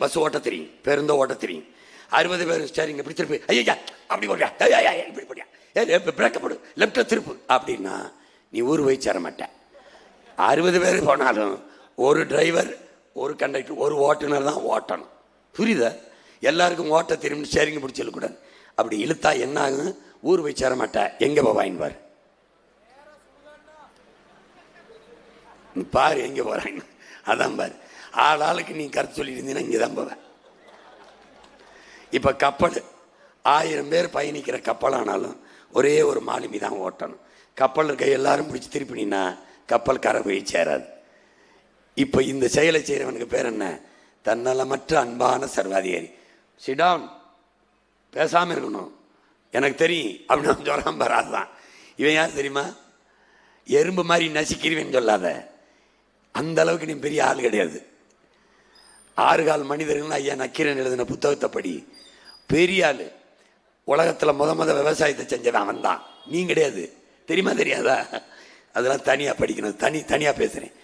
Speaker 3: பஸ் ஓட்ட தெரியும், பேருந்தோ ஓட்ட தெரியும். 60 பேர் ஸ்டேரிங் இப்படி திருப்பி, ஐயா அப்படி போடுறியா, இப்படி போடியா, பிரேக்க போடு, லெப்ட்ல திருப்பு அப்படின்னா நீ ஊர் போய் சேர மாட்ட. 60 பேர் போனாலும் ஒரு டிரைவர், ஒரு கண்டக்டர், ஒரு ஓட்டுநர் தான் ஓட்டணும். புரியுதா? எல்லாருக்கும் ஓட்ட திரும்பி ஸ்டேரிங் பிடிச்சி இழுக்கூடாது. அப்படி இழுத்தா என்ன ஆகும்? ஊர் போய் சேர மாட்டேன். எங்க போவாயின் பாரு, பாரு எங்க போறாங்க. அதான் பாரு, ஆளுக்கு நீ கருத்து சொல்லி இருந்தீங்கன்னா இங்கதான் போவேன். இப்ப கப்பல் 1000 பேர் பயணிக்கிற கப்பலானாலும் ஒரே ஒரு மாலுமி தான் ஓட்டணும். கப்பல் இருக்க எல்லாரும் பிடிச்சி திருப்பினா கப்பல் கரை போய் சேராது. இப்ப இந்த செயலை செய்யறவனுக்கு பேர் என்ன? தன்னலமற்ற அன்பான சர்வாதிகாரி. சிடான், பேசாம இருக்கணும், எனக்கு தெரியும் அப்படின்னு சொல்றான் பாரு. அதுதான் இவன். யார் தெரியுமா? எறும்பு மாதிரி நசிக்கிறவன் சொல்லாத, அந்த அளவுக்கு நீ பெரிய ஆள் கிடையாது. 6 கால் மனிதர்கள் ஐயா நக்கீரன் எழுதின புத்தகத்தை படி. பெரிய ஆளு, உலகத்துல முத விவசாயத்தை செஞ்சவன் அவன் தான், நீ கிடையாது. தெரியுமா தெரியாதா? அதெல்லாம் தனியா படிக்கணும், தனியா பேசுறேன்.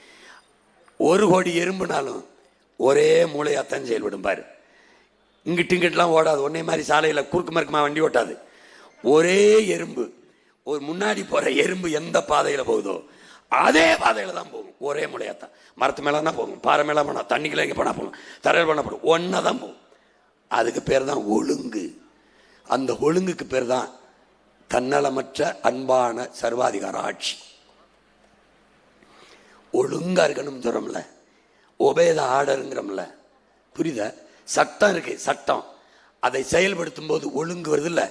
Speaker 3: 1 கோடி எறும்புனாலும் ஒரே மூளையாத்தான் செயல்படும் பாரு. இங்கிட்டு இங்கிட்டலாம் ஓடாது, ஒன்னே மாதிரி சாலையில் குறுக்கு மறுக்குமா வண்டி ஓட்டாது. ஒரே எறும்பு, ஒரு முன்னாடி போற எறும்பு எந்த பாதையில போகுதோ அதே பாதையில தான் போகும். ஒரே மூளையாத்தான். மரத்து மேலன்னா போகும், பாறை மேல போனா, தண்ணிக்குள்ள எங்க போனா போகணும், தரையில் போனா போடும், ஒன்னதான் போகும். அதுக்கு பேர் தான் ஒழுங்கு. அந்த ஒழுங்குக்கு பேர் தான் தன்னலமற்ற அன்பான சர்வாதிகார ஆட்சி. ஒழுங்கா இருக்கணும் சொல்றோம்ல, ஒபேத ஆர்டருங்கிறோம்ல, புரியுதா? சட்டம் இருக்கு, சட்டம் அதை செயல்படுத்தும் போது ஒழுங்கு வருது இல்ல,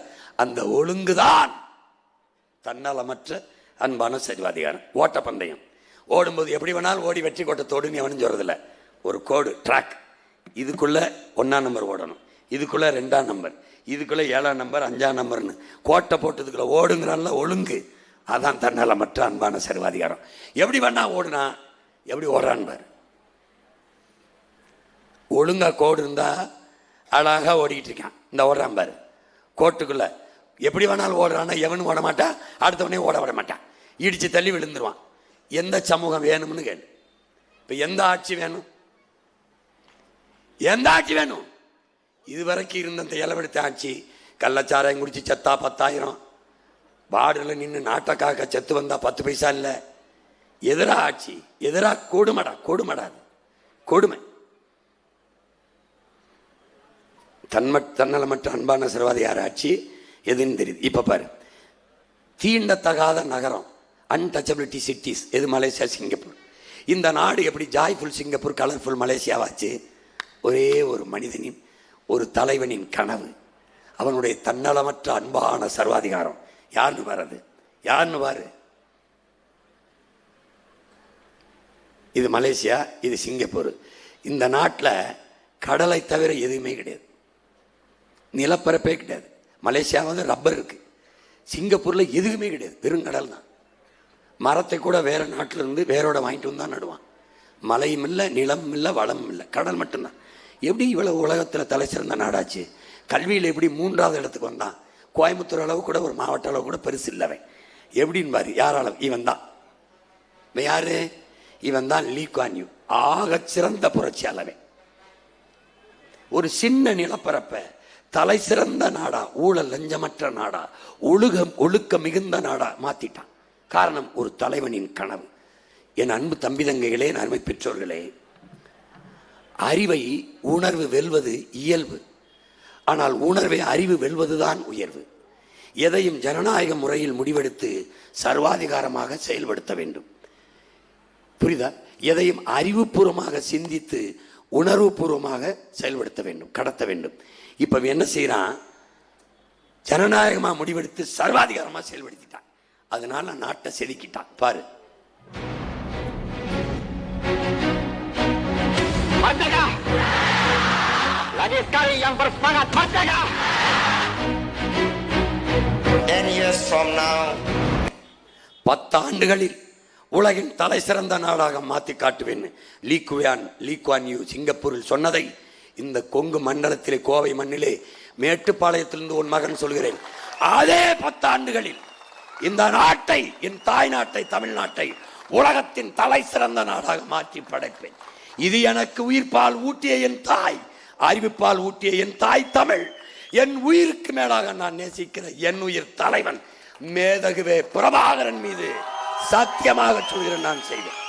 Speaker 3: அந்த ஒழுங்குதான் தன்னலமற்ற அன்பான சர்வாதிகாரம். ஓட்ட பந்தயம் ஓடும்போது எப்படி வேணாலும் ஓடி வெற்றி கோட்டத்தோடுன்னு எவனும் சொல்றதில்ல. ஒரு கோடு, ட்ராக், இதுக்குள்ள 1ஆம் நம்பர் ஓடணும், இதுக்குள்ள 2ஆம் நம்பர், இதுக்குள்ள 7ஆம் நம்பர், 5ஆம் நம்பர்னு கோட்டை போட்டதுக்குள்ள ஓடுங்கிறான்ல ஒழுங்கு. அதான் தன்னலமற்ற அன்பான சர்வாதிகாரம். எப்படி வேணா ஓடுனா, எப்படி ஓடுறான்னு பாரு. ஒழுங்கா கோடு இருந்தா அழகா ஓடிக்கிட்டு இருக்கான். இந்த ஓடுறான் பாரு கோட்டுக்குள்ள. எப்படி வேணாலும் ஓடுறான்னா எவனும் ஓட மாட்டான், அடுத்தவனே ஓட விட மாட்டான், இடிச்சு தள்ளி விழுந்துருவான். எந்த சமூகம் வேணும்னு கேளு. இப்ப எந்த ஆட்சி வேணும்? எந்த ஆட்சி வேணும்? இதுவரைக்கும் இருந்த இந்த இளவெடுத்த ஆட்சி, கள்ளச்சாராயம் குடிச்சு செத்தா 10,000, பாடுல நின்று நாட்டை காக்க செத்து வந்தா 10 பைசா இல்லை. எதிரா ஆட்சி, எதிரா கொடுமடா, கொடுமடாது கொடுமை. தன்னலமற்ற அன்பான சர்வாதிகார ஆட்சி எதுன்னு தெரியுது. இப்ப பாரு, தீண்டத்தகாத நகரம், அன்டச்சபிலிட்டி சிட்டிஸ், எது? Malaysia, Singapore. இந்த நாடு எப்படி ஜாய்ஃபுல் சிங்கப்பூர், கலர்ஃபுல் மலேசியாவாச்சு? ஒரே ஒரு மனிதனின், ஒரு தலைவனின் கனவு, அவனுடைய தன்னலமற்ற அன்பான சர்வாதிகாரம். யாருன்னு பாரு, யாருன்னு பாரு. இது மலேசியா, இது சிங்கப்பூர். இந்த நாட்டில் கடலை தவிர எதுவுமே கிடையாது, நிலப்பரப்பே கிடையாது. மலேசியாவில் ரப்பர் இருக்கு, சிங்கப்பூர்ல எதுவுமே கிடையாது, வெறும் கடல் தான். மரத்தை கூட வேற நாட்டில இருந்து வேரோட வாங்கிட்டு வந்து தான் நடுவான். மலையும் இல்லை, நிலமும் இல்லை, வளமும் இல்லை, கடல் மட்டும்தான். எப்படி இவ்வளவு உலகத்தில் தலை சிறந்த நாடாச்சு? கல்வியில் எப்படி 3ஆவது இடத்துக்கு வந்தான்? கோயம்புத்தூர் அளவு கூட, ஒரு மாவட்ட அளவு கூட பெருசு இல்லவன். எப்படின்னு பாரு. யார் அளவு? இவன் தான். யாரு இவன்? தான் லீ குவான் யூ, ஆகச் சிறந்த புரட்சியாளவன். ஒரு சின்ன நிலப்பரப்பை தலை சிறந்த நாடா, ஊழல் லஞ்சமற்ற நாடா, ஒழுக்க மிகுந்த நாடா மாத்திட்டான். காரணம், ஒரு தலைவனின் கனவு. என் அன்பு தம்பி தங்கைகளே, அருமை பெற்றோர்களே, அறிவை உணர்வு வெல்வது இயல்பு, ஆனால் உணர்வை அறிவு வெல்வதுதான் உயர்வு. எதையும் ஜனநாயக முறையில் முடிவெடுத்து சர்வாதிகாரமாக செயல்படுத்த வேண்டும். புரியுதா? எதையும் அறிவுபூர்வமாக சிந்தித்து உணர்வுபூர்வமாக செயல்படுத்த வேண்டும், கடத்த வேண்டும். இப்ப என்ன செய்யறான்? ஜனநாயகமா முடிவெடுத்து சர்வாதிகாரமா செயல்படுத்திட்டான். அதனால நாட்டை செதுக்கிட்டான். பாரு,
Speaker 1: merdeka! Lagi sekali yang bersemangat merdeka!
Speaker 4: 10 years from now,
Speaker 3: 10 ஆண்டுகளில் உலகின் தலை சிறந்த நாடாக மாற்றி காட்டுவேன் லீ குவான் யூ சிங்கப்பூரில் சொன்னதை இந்த கொங்கு மண்டலத்திலே, கோவை மண்ணிலே, மேட்டுப்பாளையத்திலிருந்து உன் மகன் சொல்கிறேன். அதே 10 ஆண்டுகளில் இந்த நாட்டை, என் தாய் நாட்டை, தமிழ்நாட்டை உலகத்தின் தலை சிறந்த நாடாக மாற்றி படைப்பேன். இது எனக்கு உயிர்ப்பால் ஊட்டிய என் தாய், அறிவிப்பால் ஊட்டிய என் தாய் தமிழ், என் உயிருக்கு மேலாக நான் நேசிக்கிற என் உயிர் தலைவன் மேதகுவே பிரபாகரன் மீது சத்தியமாக சொல்கிறேன், நான் செய்வேன்.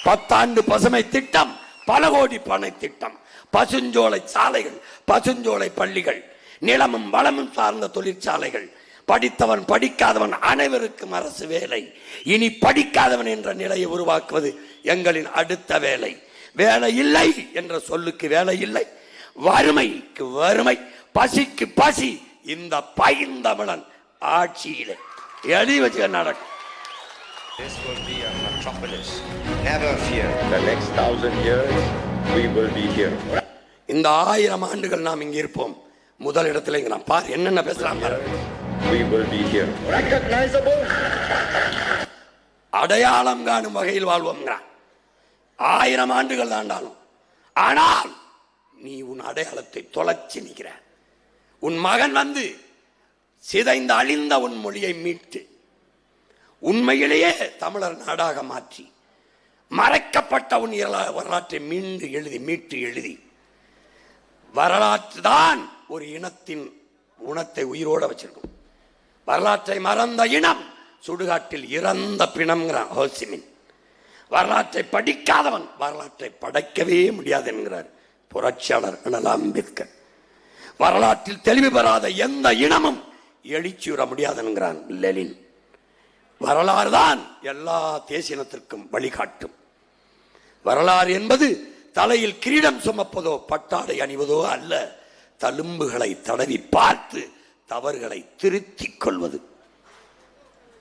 Speaker 3: 10 ஆண்டு பசுமை திட்டம், பல கோடி பண திட்டம், பசுஞ்சோலை சாலைகள், பசுஞ்சோலை பள்ளிகள், நிலமும் வளமும் சார்ந்த தொழிற்சாலைகள், படித்தவன் படிக்காதவன் அனைவருக்கும் அரசு வேலை. இனி படிக்காதவன் என்ற நிலையை உருவாக்குவது எங்களின் அடுத்த வேலை. வேலை இல்லை என்ற சொல்லுக்கு வேலை இல்லை, வறுமைக்கு வறுமை, பசிக்கு பசி. இந்த பைந்தமிழன் ஆட்சியிலே எழுதி வச்சு நடக்கும்.
Speaker 4: this will be a metropolis. Never fear.
Speaker 5: The next 1000 years, we will be here.
Speaker 3: இந்த 1000 ஆண்டுகள் நாம் இங்க இருப்போம். முதல் இடத்துல இங்க நான் பாரு என்னென்ன பேசுறான் பாரு.
Speaker 5: We will be here.
Speaker 1: Recognizable!
Speaker 3: அடையாளம் காணும் வகையில் வாழ்வோம்ங்கிறான். 1000 ஆண்டுகள் தாண்டாலும், ஆனால் நீ உன் அடையாளத்தை தொலைச்சி நிற்கிற. உன் மகன் வந்து சிதைந்த அழிந்த உன் மொழியை மீட்டு உண்மையிலேயே தமிழர் நாடாக மாற்றி மறைக்கப்பட்ட உன் வரலாற்றை மீட்டு எழுதி வரலாற்று தான் ஒரு இனத்தின் குணத்தை உயிரோட வச்சிருக்கும். வரலாற்றை மறந்த இனம் சுடுகாட்டில் இறந்த பிணம்ங்கிறான் ஹோசிமின். வரலாற்றை படிக்காதவன் வரலாற்றை படைக்கவே முடியாது என்கிறார் புரட்சியாளர் அண்ணல் அம்பேத்கர். வரலாற்றில் தெளிவு பெறாத எந்த இனமும் எழுச்சியுற முடியாது என்கிறான் லெனின். வரலாறு தான் எல்லா தேசியத்திற்கும் வழிகாட்டும். வரலாறு என்பது தலையில் கிரீடம் சுமப்பதோ பட்டாடை அணிவதோ அல்ல, தழும்புகளை தடவி பார்த்து தவறுகளை திருத்திக் கொள்வது.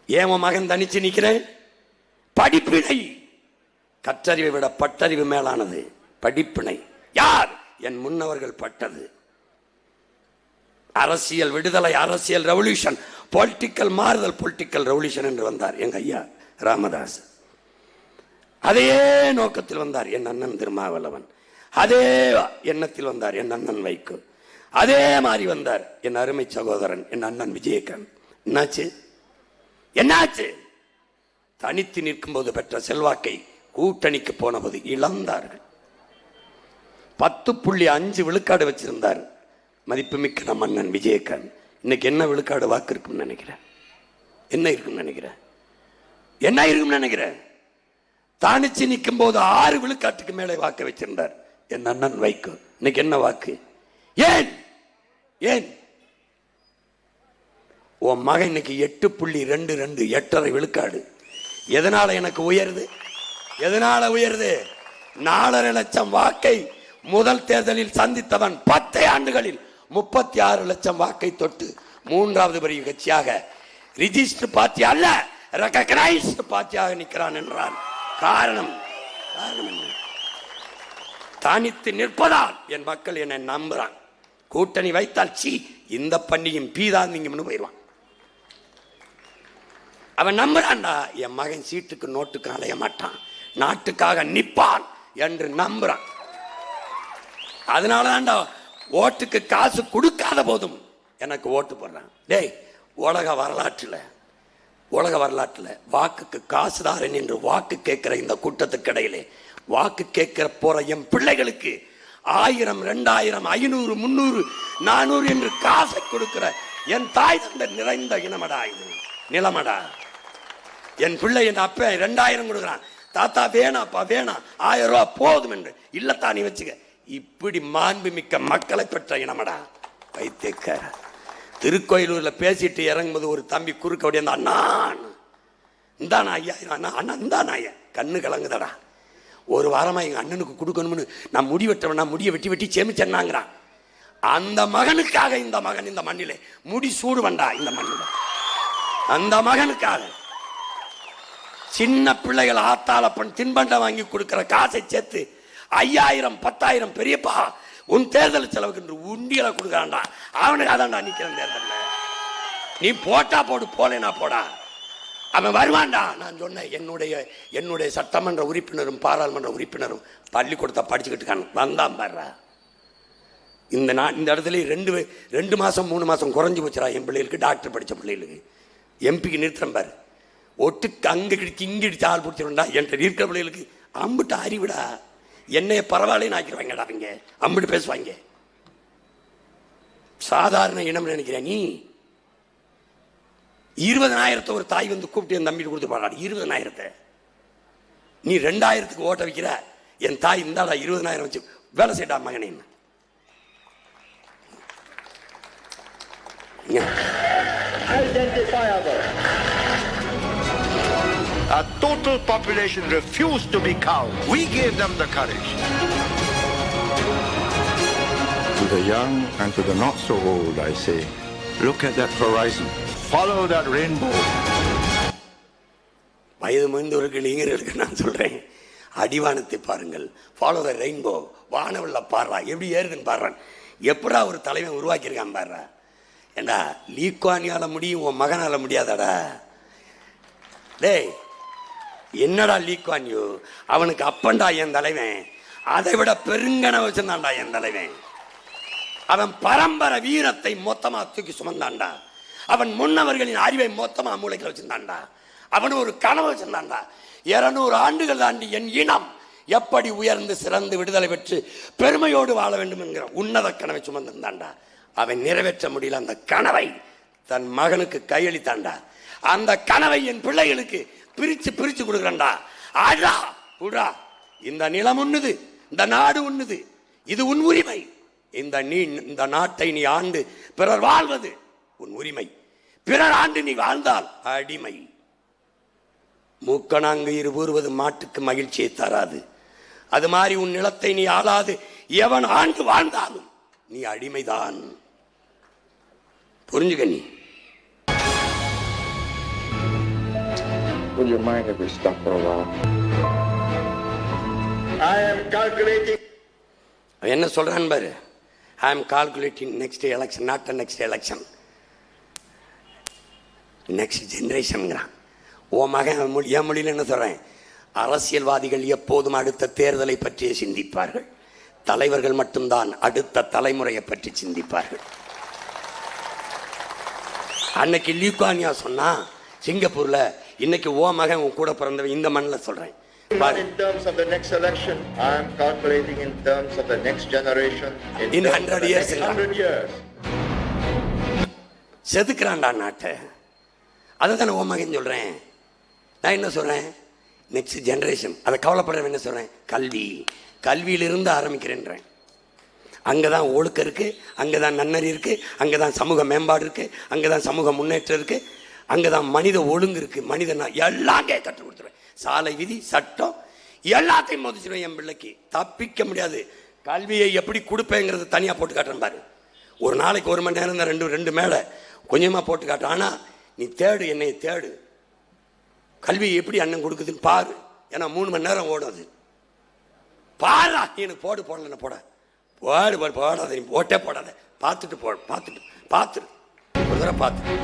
Speaker 3: ஏன் மகன் தனிச்சு நிற்கிறேன்? படிப்பினை. கற்றறிவை விட பட்டறிவு மேலானது படிப்பினை. யார்? என் முன்னவர்கள் பட்டது. அரசியல் விடுதலை, அரசியல் ரெவல்யூஷன், பொலிட்டிக்கல் மாறுதல், பொலிட்டிக்கல் ரெவல்யூஷன் என்று வந்தார் எங்க ஐயா ராமதாஸ். அதே நோக்கத்தில் வந்தார் என் அண்ணன் திருமாவளவன். அதே எண்ணத்தில் வந்தார் என் அண்ணன் வைகோ. அதே மாதிரி வந்தார் என் அருமை சகோதரன் என் அண்ணன் விஜயகாந்த். என்னாச்சு? தனித்து நிற்கும் போது பெற்ற செல்வாக்கை கூட்டணிக்கு போனபோது இழந்தார்கள். 10.5 விழுக்காடு வச்சிருந்தார் மதிப்புமிக்க நம் அண்ணன் விஜயகாந்த். இன்னைக்கு என்ன விழுக்காடு வாக்கு இருக்குன்னு நினைக்கிறேன்? என்ன இருக்குன்னு நினைக்கிறேன்? தானிச்சு நிற்கும் போது 6 விழுக்காட்டுக்கு மேலே வாக்கு வச்சிருந்தார் என் அண்ணன் வைகோ. இன்னைக்கு என்ன வாக்கு? ஏன் உன் மகன் இன்னைக்கு 8.22 8.5 விழுக்காடு. எதனால எனக்கு உயருது? 4.5 லட்சம் வாக்கை முதல் தேர்தலில் சந்தித்தவன் 10 ஆண்டுகளில் 36 லட்சம் வாக்கை தொட்டு 3வது பெரிய கட்சியாக, ரிஜிஸ்டர் பார்ட்டி அல்ல, ரெகக்னைஸ்டு பார்ட்டியாக நிற்கிறான் என்றான். காரணம் என்ன? தனித்து நிற்பதால் என் மக்கள் என்னை நம்புறான். கூட்டணி வைத்தால் இந்த பண்ணியும் பீதாந்திங்கம்னு போயிடுவான். அவன் நம்புறான்டா, என் மகன் சீட்டுக்கு நோட்டுக்கு அலைய மாட்டான், நாட்டுக்காக நிற்பான் என்று நம்புறான். அதனாலதான்டா ஓட்டுக்கு காசு கொடுக்காத போதும் எனக்கு ஓட்டு போடுறான். டேய், உலக வரலாற்றில் வாக்குக்கு காசுதாரன் என்று வாக்கு கேட்கிற இந்த கூட்டத்துக்கு இடையிலே வாக்கு கேட்கிற போற என் பிள்ளைகளுக்கு 1000, 2000, 500, 300, 400 என்று காசை கொடுக்கிற என் தாய் தந்தை நிறைந்த இனமடா இது, நிலமடா. என் பிள்ளை என் அப்ப 2000 கொடுக்குறான், தாத்தா வேணாப்பா வேணாம், 1000 ரூபாய் போதும் என்று. இல்லத்தா நீ வச்சுக்க. இப்படி மாண்பு மிக்க மக்களை பெற்ற இனமடா வைத்தியக்கார. திருக்கோயிலூர்ல பேசிட்டு இறங்கும்போது ஒரு தம்பி குறுக்க ஓடியாந்தான். ஐயா அண்ணா இந்தானா ஐயா, கண்ணு கலங்குதடா. ஒரு வாரமாக எங்கள் அண்ணனுக்கு கொடுக்கணும்னு நான் முடி வெட்டவன், நான் முடியை வெட்டி சேமிச்சேன்னாங்கிறான். அந்த மகனுக்காக இந்த மகன் இந்த மண்ணிலே முடி சூடு வந்தா இந்த மண்ணில். அந்த மகனுக்காக சின்ன பிள்ளைகள் ஆத்தாளப்பன் தின்பண்டம் வாங்கி கொடுக்கிற காசை சேர்த்து 5000 10,000 பெரியப்பா உன் தேர்தல் செலவுக்கு உண்டியலை கொடுக்குறான்டா. அவனுக்கு அதான்டா நிற்கிறேன் தேர்தலில். நீ போட்டா போடு, போலேனா போடா, அவன் வருவான்டா. நான் சொன்னேன், என்னுடைய சட்டமன்ற உறுப்பினரும் பாராளுமன்ற உறுப்பினரும் பள்ளிக்கூடத்தை படிச்சுக்கிட்டு வந்தான் பாடுறா. இந்த இடத்துல 2 மாதம் 3 மாதம் குறைஞ்சி போச்சுரா என் பிள்ளைகளுக்கு, டாக்டர் படித்த பிள்ளைகளுக்கு. எம்பிக்கு நிறுத்துறேன் பாரு, ஒட்டுக்கு அங்கே கிடிச்சு இங்கே இடிச்சு ஆள் பிடிச்சிருந்தா என்கிட்ட இருக்கிற பிள்ளைகளுக்கு அம்பிட்டு அறிவிடா. என்னைய பரவாயில்லைன்னு ஆக்கிடுவாங்கடா அவங்க, அம்பிட்டு பேசுவாங்க. சாதாரண இனம் நினைக்கிறேன் நீ. 20,000 ஒரு தாய் வந்து கூப்பிட்டு என் தம்பிட்டு கொடுத்து பாடா. 20,000 நீ 2,000 ஓட்ட வைக்கிற. என் தாய் இந்தாடா 20,000 வச்சு வேலை செய்யடா மகனே.
Speaker 1: Identifiable.
Speaker 6: A total population refused to be cowed. We gave them the courage.
Speaker 5: To the young and to the not so old, I say, look at that horizon.
Speaker 6: Follow that rainbow.
Speaker 3: வயது முதிர்ந்தவர்கள் இளைஞர்களுக்கு நான் சொல்றேன், அடிவானத்தை பாருங்கள். Follow the rainbow. வானவல்ல பாடுறா, எப்படி ஏறுதுன்னு பாடுறான். எப்படா ஒரு தலைவன் உருவாக்கியிருக்கான் பாடுறா. ஏண்டா லீக்வானியால முடியும், உன் மகனால முடியாதாடா. டேய் என்னடா லீக்வான்யூ, அவனுக்கு அப்பண்டா என் தலைவன். அதை விட பெருங்கன வச்சிருந்தான்டா என் தலைவன். அவன் பரம்பரை வீரத்தை மொத்தமா தூக்கி சுமந்தான்டா. அவன் முன்னவர்களின் அறிவை மொத்தமா மூளைகள் வச்சிருந்தான்டா. அவன் ஒரு கனவு வச்சிருந்தான்டா. 200 ஆண்டுகள் தாண்டி என் இனம் எப்படி உயர்ந்து சிறந்து விடுதலை பெற்று பெருமையோடு வாழ வேண்டும் என்கிற உன்னத கனவை சுமந்திருந்தான்டா. அவன் நிறைவேற்ற முடியல. அந்த கனவை தன் மகனுக்கு கையளித்தான்டா. அந்த கனவை என் பிள்ளைகளுக்கு பிரிச்சு பிரிச்சு கொடுக்குறா. ஆடா உடா, இந்த நிலம் உண்ணுது, இந்த நாடு உண்ணுது, இது உன் உரிமை. இந்த நாட்டை நீ ஆண்டு பிறர் வாழ்வது உன் உரிமை. பிறர் ஆண்டு நீ வாழ்ந்தால் அடிமை. மூக்கணாங்கயிறு ஊறுவது மாட்டுக்கு மகிழ்ச்சியை தராது. அது மாதிரி உன் நிலத்தை நீ ஆளாது எவன் ஆண்டு வாழ்ந்தாலும் நீ அடிமைதான். புரிஞ்சுக்க நீ.
Speaker 5: Will you mind if we stop for a while?
Speaker 1: I am calculating.
Speaker 3: என்ன சொல்றான் பாரு. I am calculating next election, not the next election, next generation. ஓ மகன் என் மொழியில் என்ன சொல்றேன், அரசியல்வாதிகள் எப்போதும் அடுத்த தேர்தலை பற்றியே சிந்திப்பார்கள். தலைவர்கள் மட்டும்தான் அடுத்த தலைமுறையை பற்றி சிந்திப்பார்கள். அன்னைக்கு லீக்வானியா சொன்னா சிங்கப்பூர்ல, இன்னைக்கு ஓ மகன் உன் கூட பிறந்தவன் இந்த மண்ணில் சொல்றேன்.
Speaker 1: In terms of the next election, I am calculating in terms of the next generation.
Speaker 3: In 100 years.
Speaker 1: 100 years.
Speaker 3: செதுக்கிறான்டா நாட்டை. அதை தானே ஓ மகன் சொல்றேன். நான் என்ன சொல்றேன், நெக்ஸ்ட் ஜெனரேஷன். அதை கவலைப்படுறேன். என்ன சொல்றேன், கல்வி. கல்வியிலிருந்து ஆரம்பிக்கிறேன்றேன். அங்கதான் ஒழுக்கம் இருக்கு, அங்கதான் நன்னறி இருக்கு, அங்கதான் சமூக மேம்பாடு இருக்கு, அங்கதான் சமூக முன்னேற்றம் இருக்கு, அங்கதான் மனித ஒழுங்கு இருக்கு. மனிதனா எல்லாம் கற்றுக் கொடுத்துருவேன். சாலை விதி சட்டம் எல்லாத்தையும் மோதிச்சிருவேன். என் பிள்ளைக்கு தப்பிக்க முடியாது. கல்வியை எப்படி கொடுப்பேங்கிறது தனியா போட்டு காட்டுறேன் பாரு. ஒரு நாளைக்கு 1 மணி நேரம் தான், 2 மேலே கொஞ்சமா போட்டு காட்டுறேன். ஆனா நீ தேடு, என்னை தேடு. கல்வியை எப்படி அண்ணன் கொடுக்குதுன்னு பாரு. ஏன்னா 3 மணி நேரம் ஓடாது. பாரா, நீ எனக்கு போடலன்னு போடாத, நீ போட்டே போடாத. பார்த்துட்டு ஒரு தடவை பார்த்துட்டு.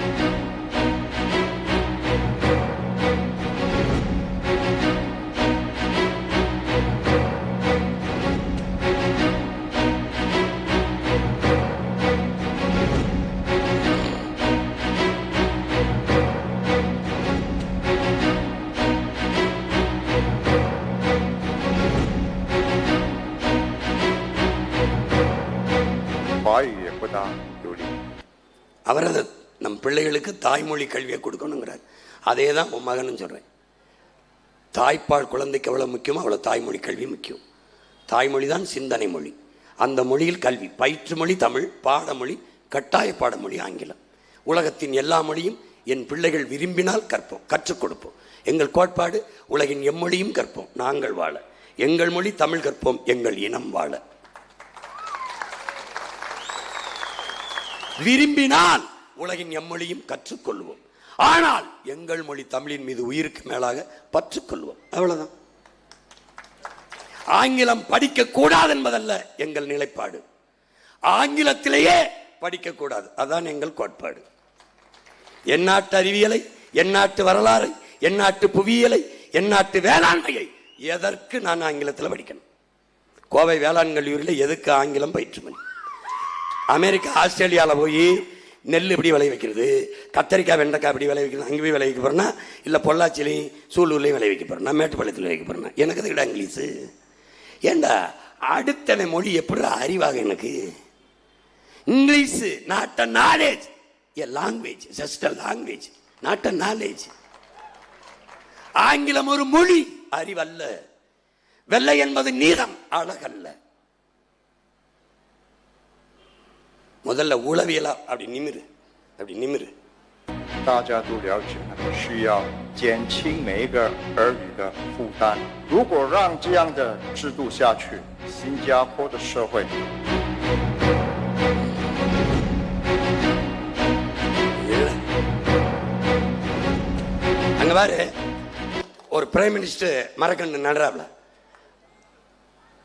Speaker 3: அவரது நம் பிள்ளைகளுக்கு தாய்மொழி கல்வியை கொடுக்கணுங்கிறார். அதே தான் உன் மகனும் சொல்கிறேன். தாய்ப்பால் குழந்தைக்கு எவ்வளோ முக்கியமோ அவ்வளோ தாய்மொழி கல்வி முக்கியம். தாய்மொழி தான் சிந்தனை மொழி. அந்த மொழியில் கல்வி. பயிற்று மொழி தமிழ், பாடமொழி கட்டாய பாடமொழி ஆங்கிலம். உலகத்தின் எல்லா மொழியும் என் பிள்ளைகள் விரும்பினால் கற்போம், கற்றுக் கொடுப்போம். எங்கள் கோட்பாடு உலகின் எம்மொழியும் கற்போம், நாங்கள் வாழ. எங்கள் மொழி தமிழ் கற்போம், எங்கள் இனம் வாழ. விரும்பினால் உலகின் எம்மொழியும் கற்றுக்கொள்வோம். ஆனால் எங்கள் மொழி தமிழின் மீது உயிருக்கு மேலாக பற்றுக்கொள்வோம். அவ்வளவுதான். ஆங்கிலம் படிக்க கூடாது என்பதல்ல எங்கள் நிலைப்பாடு. ஆங்கிலத்திலேயே படிக்க கூடாது, அதான் எங்கள் கோட்பாடு. எந்நாட்டு அறிவியலை, எந்நாட்டு வரலாறு, எந்நாட்டு புவியியலை, எந்நாட்டு வேளாண்மையை எதற்கு நான் ஆங்கிலத்தில் படிக்கணும்? கோவை வேளாண் கல்லூரியில் எதுக்கு ஆங்கிலம் பயிற்றுமணி? அமெரிக்கா ஆஸ்திரேலியாவில் போய் நெல் இப்படி விளை வைக்கிறது, கத்தரிக்காய் வெண்டைக்காய் இப்படி விளை வைக்கிறது, அங்கே போய் விளை வைக்க போறேன்னா, இல்லை பொள்ளாச்சிலையும் சூலூர்லையும் விளை வைக்க போறேன், நான் மேட்டுப்பாளையத்தில் வைக்க போறேன்னா, எனக்கு அதுக்கிட்ட இங்கிலீஷு ஏண்டா? அடுத்தனை மொழி எப்படி அறிவாக எனக்கு? English not a knowledge, a language, just a language, not a knowledge. ஆங்கிலம் ஒரு மொழி, அறிவல்ல. வெள்ளை என்பது நீளம், அழகல்ல. முதல்ல உளவியலா அப்படி நிமிரு, அப்படி நிமிரு.
Speaker 5: 大家都了解，需要减轻每一个儿女的负担。如果让这样的制度下去，新加坡的社会
Speaker 3: அங்க பாரு, ஒரு பிரைம் மினிஸ்டர் மரக்கண்டு நடுறாப்ல,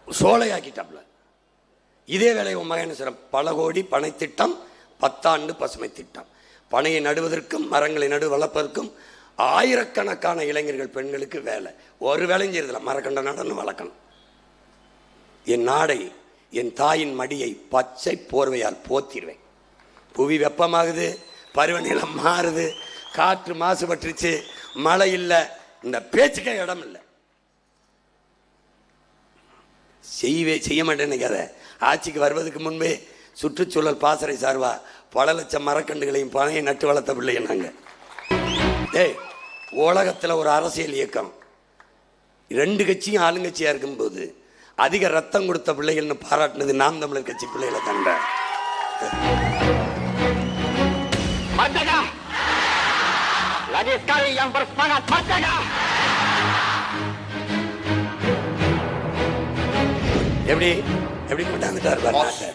Speaker 3: சோலையாக்கிட்டாப்ல. இதே வேலை உன் மகன் சிறம். பல கோடி பனை திட்டம், 10 ஆண்டு பசுமை திட்டம். பனையை நடுவதற்கும் மரங்களை வளர்ப்பதற்கும் ஆயிரக்கணக்கான இளைஞர்கள் பெண்களுக்கு வேலை. ஒரு வேலையும் செய்யறதில்ல, மரக்கண்ட நடனம் வளர்க்கணும். என் நாடை, என் தாயின் மடியை பச்சை போர்வையால் போத்திடுவேன். புவி வெப்பமாகுது, பருவநிலம் மாறுது, காற்று மாசுபட்டுருச்சு, மழை இல்லை, இந்த பேச்சுக்கே இடம் இல்லை. செய்ய மாட்டேன்னு கதை. ஆட்சிக்கு வருவதற்கு முன்பே சுற்றுச்சூழல் பாசறை சார்பா பல லட்சம் மரக்கண்டுகளையும் பனையை நட்டு வளர்த்த பிள்ளைங்க நாங்க. உலகத்தில் ஒரு அரசியல் இயக்கம் 2 கட்சியும் ஆளுங்கட்சியா இருக்கும்போது அதிக ரத்தம் கொடுத்த பிள்ளைகள்னு பாராட்டினது நாம் தமிழர் கட்சி பிள்ளைகளை கண்ட.
Speaker 7: Lagi sekali yang bersemangat, merdeka!
Speaker 3: எப்படி கொண்டாந்துட்டார்?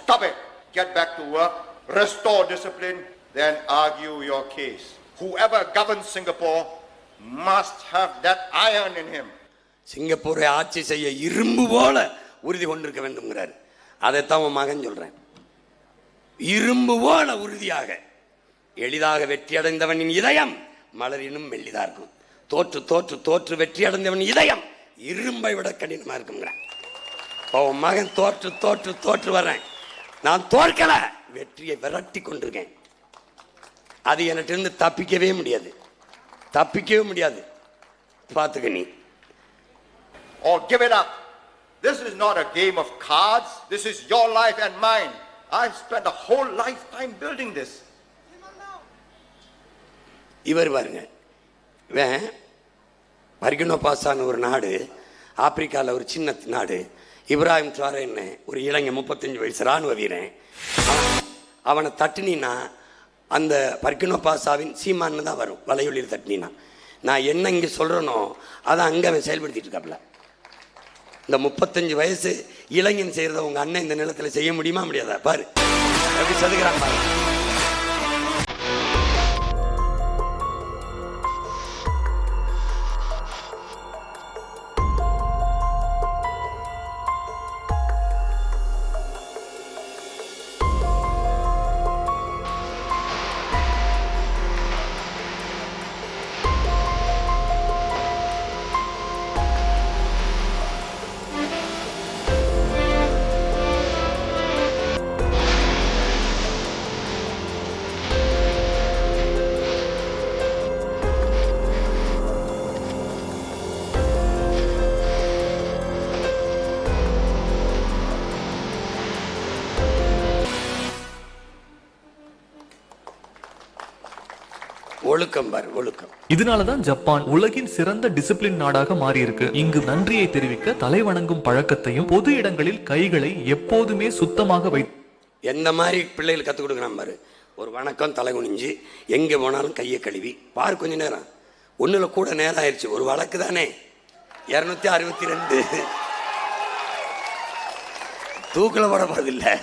Speaker 1: Stop it. Get back to work. Restore discipline. Then argue your case. Whoever governs Singapore must have that iron in him.
Speaker 3: சிங்கப்பூரை ஆட்சி செய்ய இரும்பு போல உறுதி கொண்டிருக்க வேண்டும்ங்கிறார். அதைத்தான் உன் மகன் சொல்றேன். இரும்பு போல உறுதியாக. எளிதாக வெற்றி அடைந்தவனின் இதயம் மலரினும் மெல்லிதா இருக்கும். தோற்று தோற்று தோற்று வெற்றி அடைந்தவன் இதயம் இரும்பை விட கடினமா இருக்குங்கிறான். உன் மகன் தோற்று தோற்று தோற்று வர்றேன். நான் தோற்கல, வெற்றியை விரட்டி கொண்டிருக்கேன். அது என்கிட்ட தப்பிக்கவே முடியாது, தப்பிக்கவே முடியாது. பார்த்துக்க நீ.
Speaker 1: Or give it up. This is not a game of cards. This is your life and mine. I spent a whole lifetime building this.
Speaker 3: இவர் பாருங்க, இவன் பர்கினோ பாசான்னு ஒரு நாடு, ஆப்பிரிக்காவில் ஒரு சின்ன நாடு. இப்ராஹிம் ட்ராரேன்னு ஒரு இளைஞன் 35 வயசு இராணுவ வீரன். அவனை தட்டினா அந்த பர்கினோ பாசாவின் சீமான்னு தான் வரும். வலையொலியில் தட்டினா நான் என்ன இங்கே சொல்கிறேனோ அதை அங்கே அவன் செயல்படுத்திட்டு இருக்காப்புல. இந்த 35 வயசு இளைஞன் செய்கிறத உங்கள் அண்ணன் இந்த நிலத்தில் செய்ய முடியுமா முடியாதா? பாரு எப்படி சதுக்கிறான் பாரு. ஒழுக்கம் பாரு, ஒழுக்கம்.
Speaker 8: இதனாலதான் ஜப்பான் உலகின் சிறந்த டிசிப்ளின் நாடாக மாறி இருக்கு. இங்கு நன்றியை தெரிவிக்க தலை வணங்கும் பழக்கத்தையும் பொது இடங்களில் கைகளை எப்போதுமே சுத்தமாக வை.
Speaker 3: எந்த மாதிரி பிள்ளைகள் கற்றுக் கொடுக்குறான் பாரு. ஒரு வணக்கம், தலை குனிஞ்சு, எங்கே போனாலும் கையை கழுவி பாரு. கொஞ்ச நேரம் ஒன்றுல கூட நேரம் ஆயிடுச்சு. ஒரு வழக்கு தானே 262 தூக்கில் போட போறதில்லை.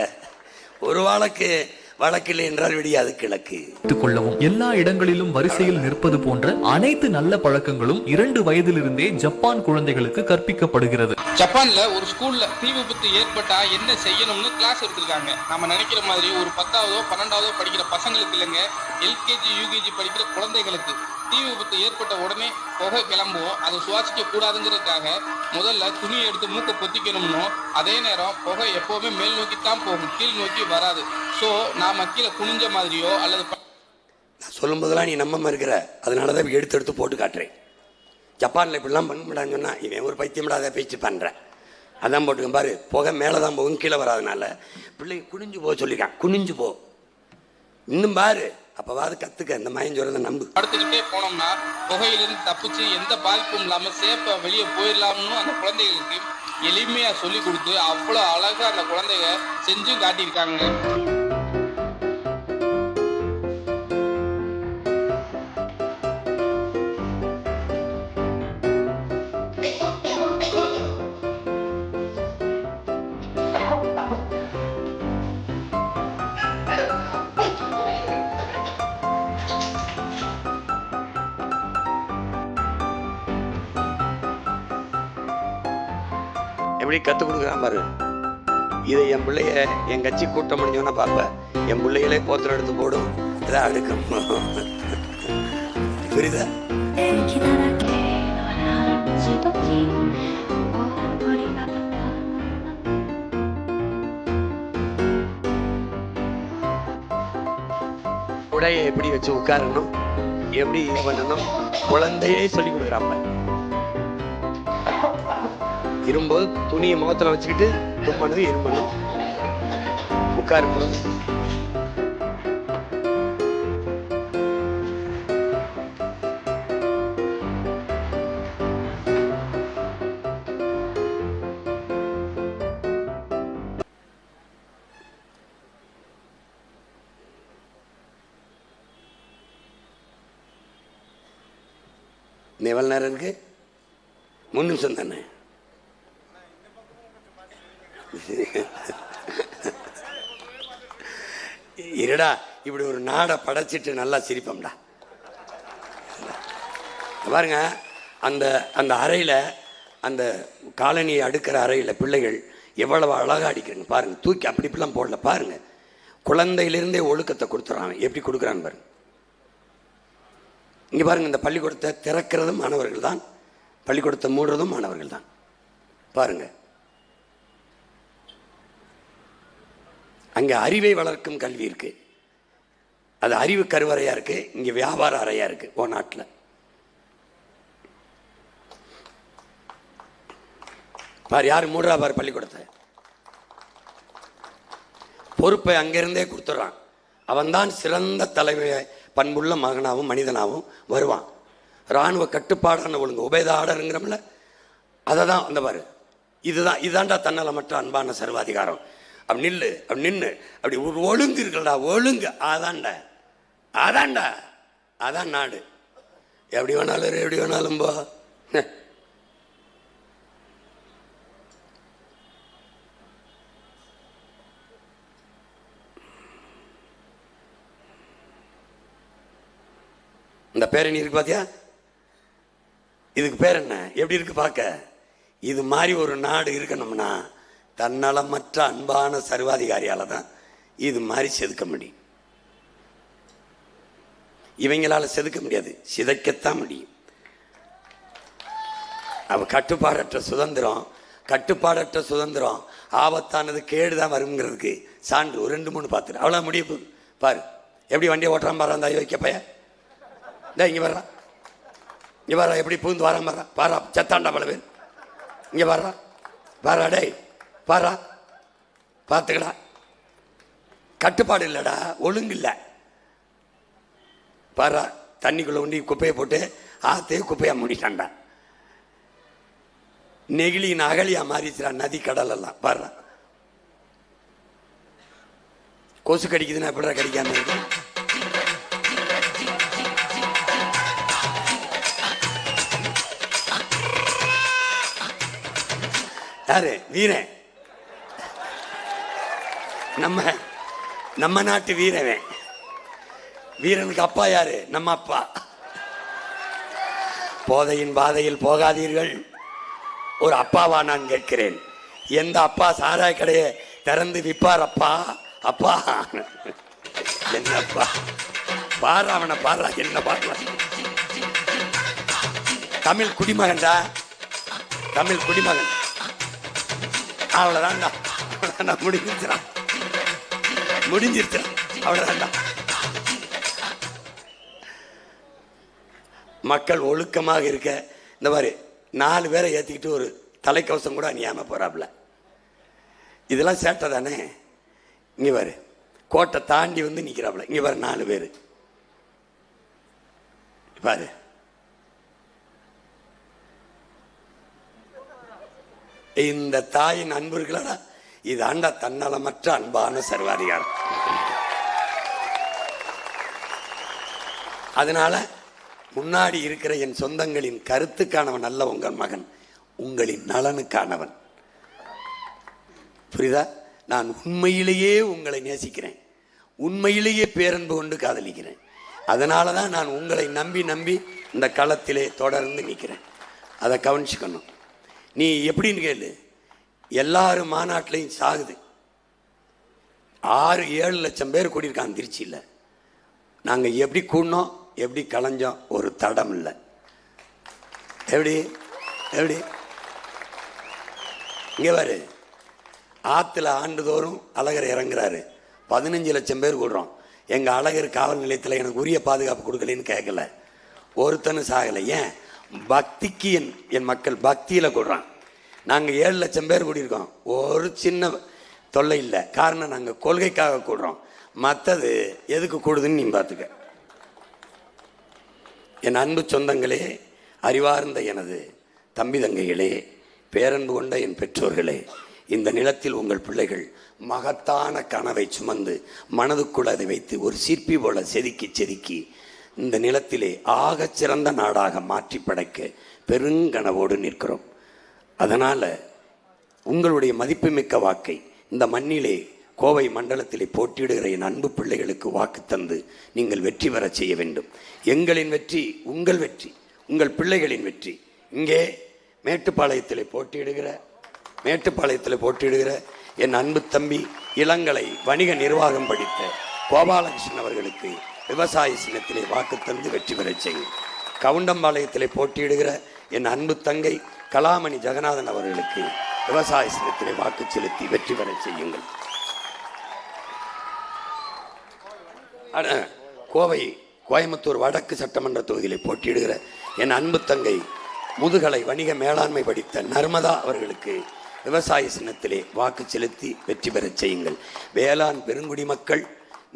Speaker 3: ஒரு வழக்கில்லை என்றால் விடியாது கிழக்கு.
Speaker 8: கொள்ளவும் எல்லா இடங்களிலும் வரிசையில் நிற்பது போன்ற அனைத்து நல்ல பழக்கங்களும் 2 வயதிலிருந்தே ஜப்பான் குழந்தைகளுக்கு கற்பிக்கப்படுகிறது.
Speaker 9: ஜப்பான்ல ஒரு ஸ்கூல்ல தீ விபத்து ஏற்பட்டா என்ன செய்யணும்னு கிளாஸ் எடுத்திருக்காங்க. நம்ம நினைக்கிற மாதிரி ஒரு 10ஆவதோ 12ஆவதோ படிக்கிற பசங்களுக்கு இல்லைங்க, LKG UKG படிக்கிற குழந்தைகளுக்கு. தீ விபத்து ஏற்பட்ட உடனே புகை கிளம்புவோம், அதை சுவாசிக்க கூடாதுங்கிறதுக்காக முதல்ல துணியை எடுத்து மூக்கை பொத்திக்கணும்னோ, அதே நேரம் புகை எப்போவுமே மேல் நோக்கி தான் போகும், கீழ் நோக்கி வராது. ஸோ நாம கீழே குனிஞ்ச மாதிரியோ அல்லது
Speaker 3: நான் சொல்லும் போதெல்லாம் நீ நம்பாம இருக்கிற, அதனால தான் எடுத்து போட்டு காட்டுறேன். ஜப்பானில் இப்படிலாம் பண்ண முடியாதுன்னு சொன்னால் இவன் ஒரு பைத்தியமிடாத பேச்சு பண்ணுறேன். அதான் போட்டுக்கேன் பாரு, புகை மேலே தான் போகும், கீழே வராதனால பிள்ளை குனிஞ்சு போக சொல்லியிருக்கான். குனிஞ்சு போ இன்னும் பாரு, அப்போவாது கற்றுக்க. இந்த மயஞ்சோரதை நம்பு.
Speaker 9: படுத்துக்கிட்டே போனோம்னா புகையிலிருந்து தப்பிச்சு எந்த பாதிப்பும் இல்லாமல் சேஃபாக வெளியே போயிடலாம்னு அந்த குழந்தைகளுக்கு எளிமையாக சொல்லி கொடுத்து அவ்வளோ அழகாக அந்த குழந்தைங்க செஞ்சும் காட்டியிருக்காங்க.
Speaker 3: எப்படி கற்றுக் கொடுக்குறான் பாரு. இதை என் பிள்ளைய என் கட்சி கூட்டம் முடிஞ்சோன்னா பார்ப்பேன், என் பிள்ளைகளே போத்திரம் எடுத்து போடும், இதான் அடுக்கும். புரியுதா? உடையை எப்படி வச்சு உட்காரணும், எப்படி இது பண்ணணும், குழந்தையே சொல்லி கொடுக்குறாப்ப. இரும்போது துணியை முகத்தில் வச்சுக்கிட்டு தும்மனது இரும்பணும், உட்காரும்போது எவ்வளவு நேரம் இருக்கு? 3 நிமிஷம் தானே. இருடா, இப்படி ஒரு நாடை படைச்சிட்டு நல்லா சிரிப்போம்டா. பாருங்க, அந்த அந்த அறையில், அந்த காலனியை அடுக்கிற அறையில் பிள்ளைகள் எவ்வளவு அழகாக அடிக்கிறாங்க பாருங்க. தூக்கி அப்படி இப்படிலாம் போடல பாருங்க. குழந்தையிலிருந்தே ஒழுக்கத்தை கொடுத்துறாங்க. எப்படி கொடுக்குறான்னு பாருங்க. இங்கே பாருங்க, இந்த பள்ளிக்கூடத்தை திறக்கிறதும் மாணவர்கள் தான், பள்ளிக்கூடத்தை மூடுறதும் மாணவர்கள் தான். பாருங்க, அங்கே அறிவை வளர்க்கும் கல்வி இருக்கு, அது அறிவு கருவறையா இருக்கு. இங்கே வியாபார அறையா இருக்கு. ஓ நாட்டில் பாரு, யாரு மூடுறா பாரு பள்ளிக்கூடத்தை. பொறுப்பை அங்கிருந்தே கொடுத்துட்றான். அவன்தான் சிறந்த தலைமை பண்புள்ள மகனாகவும் மனிதனாகவும் வருவான். இராணுவ கட்டுப்பாடான ஒழுங்கு உபேத ஆர்டருங்கிறோம்ல, அதை தான் அந்த பாரு. இதாண்டா தன்னலமற்ற அன்பான சர்வாதிகாரம். அப்படி நில்லு, அப்படி நின்று, அப்படி ஒரு ஒழுங்கு இருக்குல்லடா, ஒழுங்கு. அதான்டா அதான் நாடு. எப்படி வேணாலும் போ. இந்த பேரணி இருக்கு பாத்தியா, இதுக்கு பேர் என்ன? எப்படி இருக்கு பார்க்க? இது மாதிரி ஒரு நாடு இருக்கணும்னா தன்னலமற்ற அன்பான சர்வாதிகாரியால தான் இது மாதிரி செதுக்க முடியும். இவங்களால செதுக்க முடியாது, சிதைக்கத்தான் முடியும். அவ கட்டுப்பாடற்ற சுதந்திரம் ஆபத்தானது, கேடுதான் வருங்கிறதுக்கு சான்று ஒரு 2-3 பார்த்துரு. அவ்வளோ முடிய போகுது பாரு. எப்படி வண்டியை ஓட்டுறான் பாரு அந்த வைக்க பைய. இங்கே வர்றா, எப்படி பூந்து வரான் பாரா, பாரா செத்தாண்டா பல பேர். இங்கே பாரா டே, பாரா பார்த்துக்கடா. கட்டுப்பாடு இல்லைடா, ஒழுங்கு இல்லை. பாரா, தண்ணிக்குள்ள உண்டி குப்பையை போட்டு ஆத்தே குப்பையா மூடிட்டான்டா. நெகிழியின் அகலியா மாறிச்சுடா நதி கடல் எல்லாம். பாரா, கொசு கடிக்குதுன்னா எப்படா கடிக்காம இருக்கு? யாரு வீரன்? நம்ம நாட்டு வீரன். வீரனுக்கு அப்பா யாரு? நம்ம அப்பா. போதையின் பாதையில் போகாதீர்கள். ஒரு அப்பாவா நான் கேட்கிறேன். எந்த அப்பா சாராய கடையை திறந்து விற்பார்? அப்பா அப்பா என்னப்பா பாரு, அவனை பாரு, என்ன பாரு. தமிழ் குடிமகன்டா, தமிழ் குடிமகன். அவ்வளவுதான்டா, முடிஞ்சிருச்சான், முடிஞ்சிருச்சான், அவ்வளவுதான்டா. மக்கள் ஒழுக்கமாக இருக்க இந்த மாதிரி 4 பேரை ஏற்றிக்கிட்டு ஒரு தலைக்கவசம் கூட அணியாம போறாப்புல. இதெல்லாம் சேட்டை தானே. இங்க பாரு, கோட்டை தாண்டி வந்து நிக்கிறாப்புல. இங்க பாரு 4 பேர் பாரு. இந்த தாயின் அன்பு இருக்கலடா, இது ஆண்டா தன்னலமற்ற அன்பான சர்வாதிகாரம். அதனால முன்னாடி இருக்கிற என் சொந்தங்களின் கருத்துக்கானவன் அல்ல உங்கள் மகன், உங்களின் நலனுக்கானவன். புரியுதா? நான் உண்மையிலேயே உங்களை நேசிக்கிறேன், உண்மையிலேயே பேரன்பு கொண்டு காதலிக்கிறேன். அதனால தான் நான் உங்களை நம்பி நம்பி இந்த களத்திலே தொடர்ந்து நிற்கிறேன். அதை கவனிச்சுக்கணும். நீ எப்படின்னு கேளு, எல்லாரும் மாநாட்டிலையும் சாகுது. 6-7 லட்சம் பேர் கூடியிருக்காங்க திருச்சியில். நாங்கள் எப்படி கூடணும், எப்படி கலைஞ்சோம், ஒரு தடம் இல்லை. எப்படி எப்படி இங்கே பாரு, ஆற்றுல ஆண்டுதோறும் அழகர் இறங்குறாரு. 15 லட்சம் பேர் கூடுறோம். எங்கள் அழகர் காவல் நிலையத்தில் எனக்கு உரிய பாதுகாப்பு கொடுக்கலன்னு கேட்கல, ஒருத்தனும் சாகலை. ஏன்? பக்திக்கு என் மக்கள் பக்தியில் கூடுறான். நாங்கள் 7 லட்சம் பேர் கூடியிருக்கோம், ஒரு சின்ன தொல்லை இல்லை. காரணம், நாங்கள் கொள்கைக்காக கூடுறோம். மற்றது எதுக்கு கூடுதுன்னு நீ பார்த்துக்க. என் அன்பு சொந்தங்களே, அறிவார்ந்த எனது தம்பி தங்கைகளே, பேரன்பு கொண்ட என் பெற்றோர்களே, இந்த நிலத்தில் உங்கள் பிள்ளைகள் மகத்தான கனவை சுமந்து மனதுக்குள் அதை வைத்து ஒரு சிற்பி போல செதுக்கி செதுக்கி இந்த நிலத்திலே ஆகச் சிறந்த நாடாக மாற்றி படைக்க பெருங்கனவோடு நிற்கிறோம். அதனால் உங்களுடைய மதிப்புமிக்க வாக்கை இந்த மண்ணிலே கோவை மண்டலத்திலே போட்டியிடுகிற என் அன்பு பிள்ளைகளுக்கு வாக்கு தந்து நீங்கள் வெற்றி பெற செய்ய வேண்டும். எங்களின் வெற்றி உங்கள் வெற்றி, உங்கள் பிள்ளைகளின் வெற்றி. இங்கே மேட்டுப்பாளையத்தில் போட்டியிடுகிற என் அன்பு தம்பி இளங்கலை வணிக நிர்வாகம் படித்த கோபாலகிருஷ்ணன் அவர்களுக்கு விவசாய சின்னத்திலே வாக்கு தந்து வெற்றி பெற செய்யும். கவுண்டம்பாளையத்திலே போட்டியிடுகிற என் அன்பு தங்கை கலாமணி ஜெகநாதன் அவர்களுக்கு விவசாய சின்னத்திலே வாக்கு செலுத்தி வெற்றி பெற செய்யுங்கள். கோயம்புத்தூர் வடக்கு சட்டமன்ற தொகுதியிலே போட்டியிடுகிற என் அன்பு தங்கை முதுகலை வணிக மேலாண்மை படித்த நர்மதா அவர்களுக்கு விவசாய சின்னத்திலே வாக்கு செலுத்தி வெற்றி பெற செய்யுங்கள். வேளாண் பெருங்குடி மக்கள்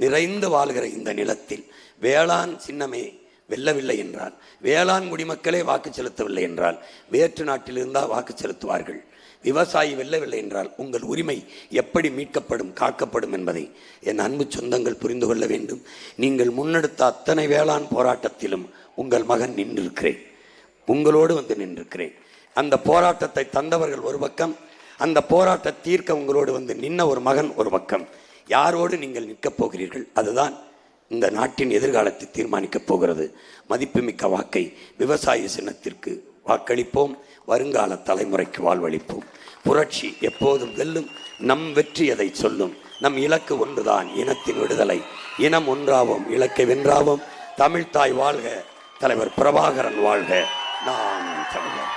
Speaker 3: நிறைந்து வாழ்கிற இந்த நிலத்தில் வேளாண் சின்னமே வெல்லவில்லை என்றால், வேளாண் குடிமக்களே வாக்கு செலுத்தவில்லை என்றால் வேற்று நாட்டில் இருந்தால் வாக்கு செலுத்துவார்கள். விவசாயி வெல்லவில்லை என்றால் உங்கள் உரிமை எப்படி மீட்கப்படும், காக்கப்படும் என்பதை என் அன்பு சொந்தங்கள் புரிந்து கொள்ள வேண்டும். நீங்கள் முன்னெடுத்த அத்தனை வேளாண் போராட்டத்திலும் உங்கள் மகன் நின்றிருக்கிறேன், உங்களோடு வந்து நின்றிருக்கிறேன். அந்த போராட்டத்தை தந்தவர்கள் ஒரு பக்கம், அந்த போராட்ட தீர்க்க உங்களோடு வந்து நின்ன ஒரு மகன் ஒரு பக்கம். யாரோடு நீங்கள் நிற்கப் போகிறீர்கள், அதுதான் இந்த நாட்டின் எதிர்காலத்தை தீர்மானிக்கப் போகிறது. மதிப்புமிக்க வாக்கை விவசாய சின்னத்திற்கு வாக்களிப்போம். வருங்கால தலைமுறைக்கு வாழ்வளிப்போம். புரட்சி எப்போதும் வெல்லும். நம் வெற்றி எதை சொல்லும்? நம் இலக்கு ஒன்றுதான், இனத்தின் விடுதலை. இனம் ஒன்றாவோம், இலக்கை வென்றாவோம். தமிழ்தாய் வாழ்க, தலைவர் பிரபாகரன் வாழ்க. நாம் தமிழர்.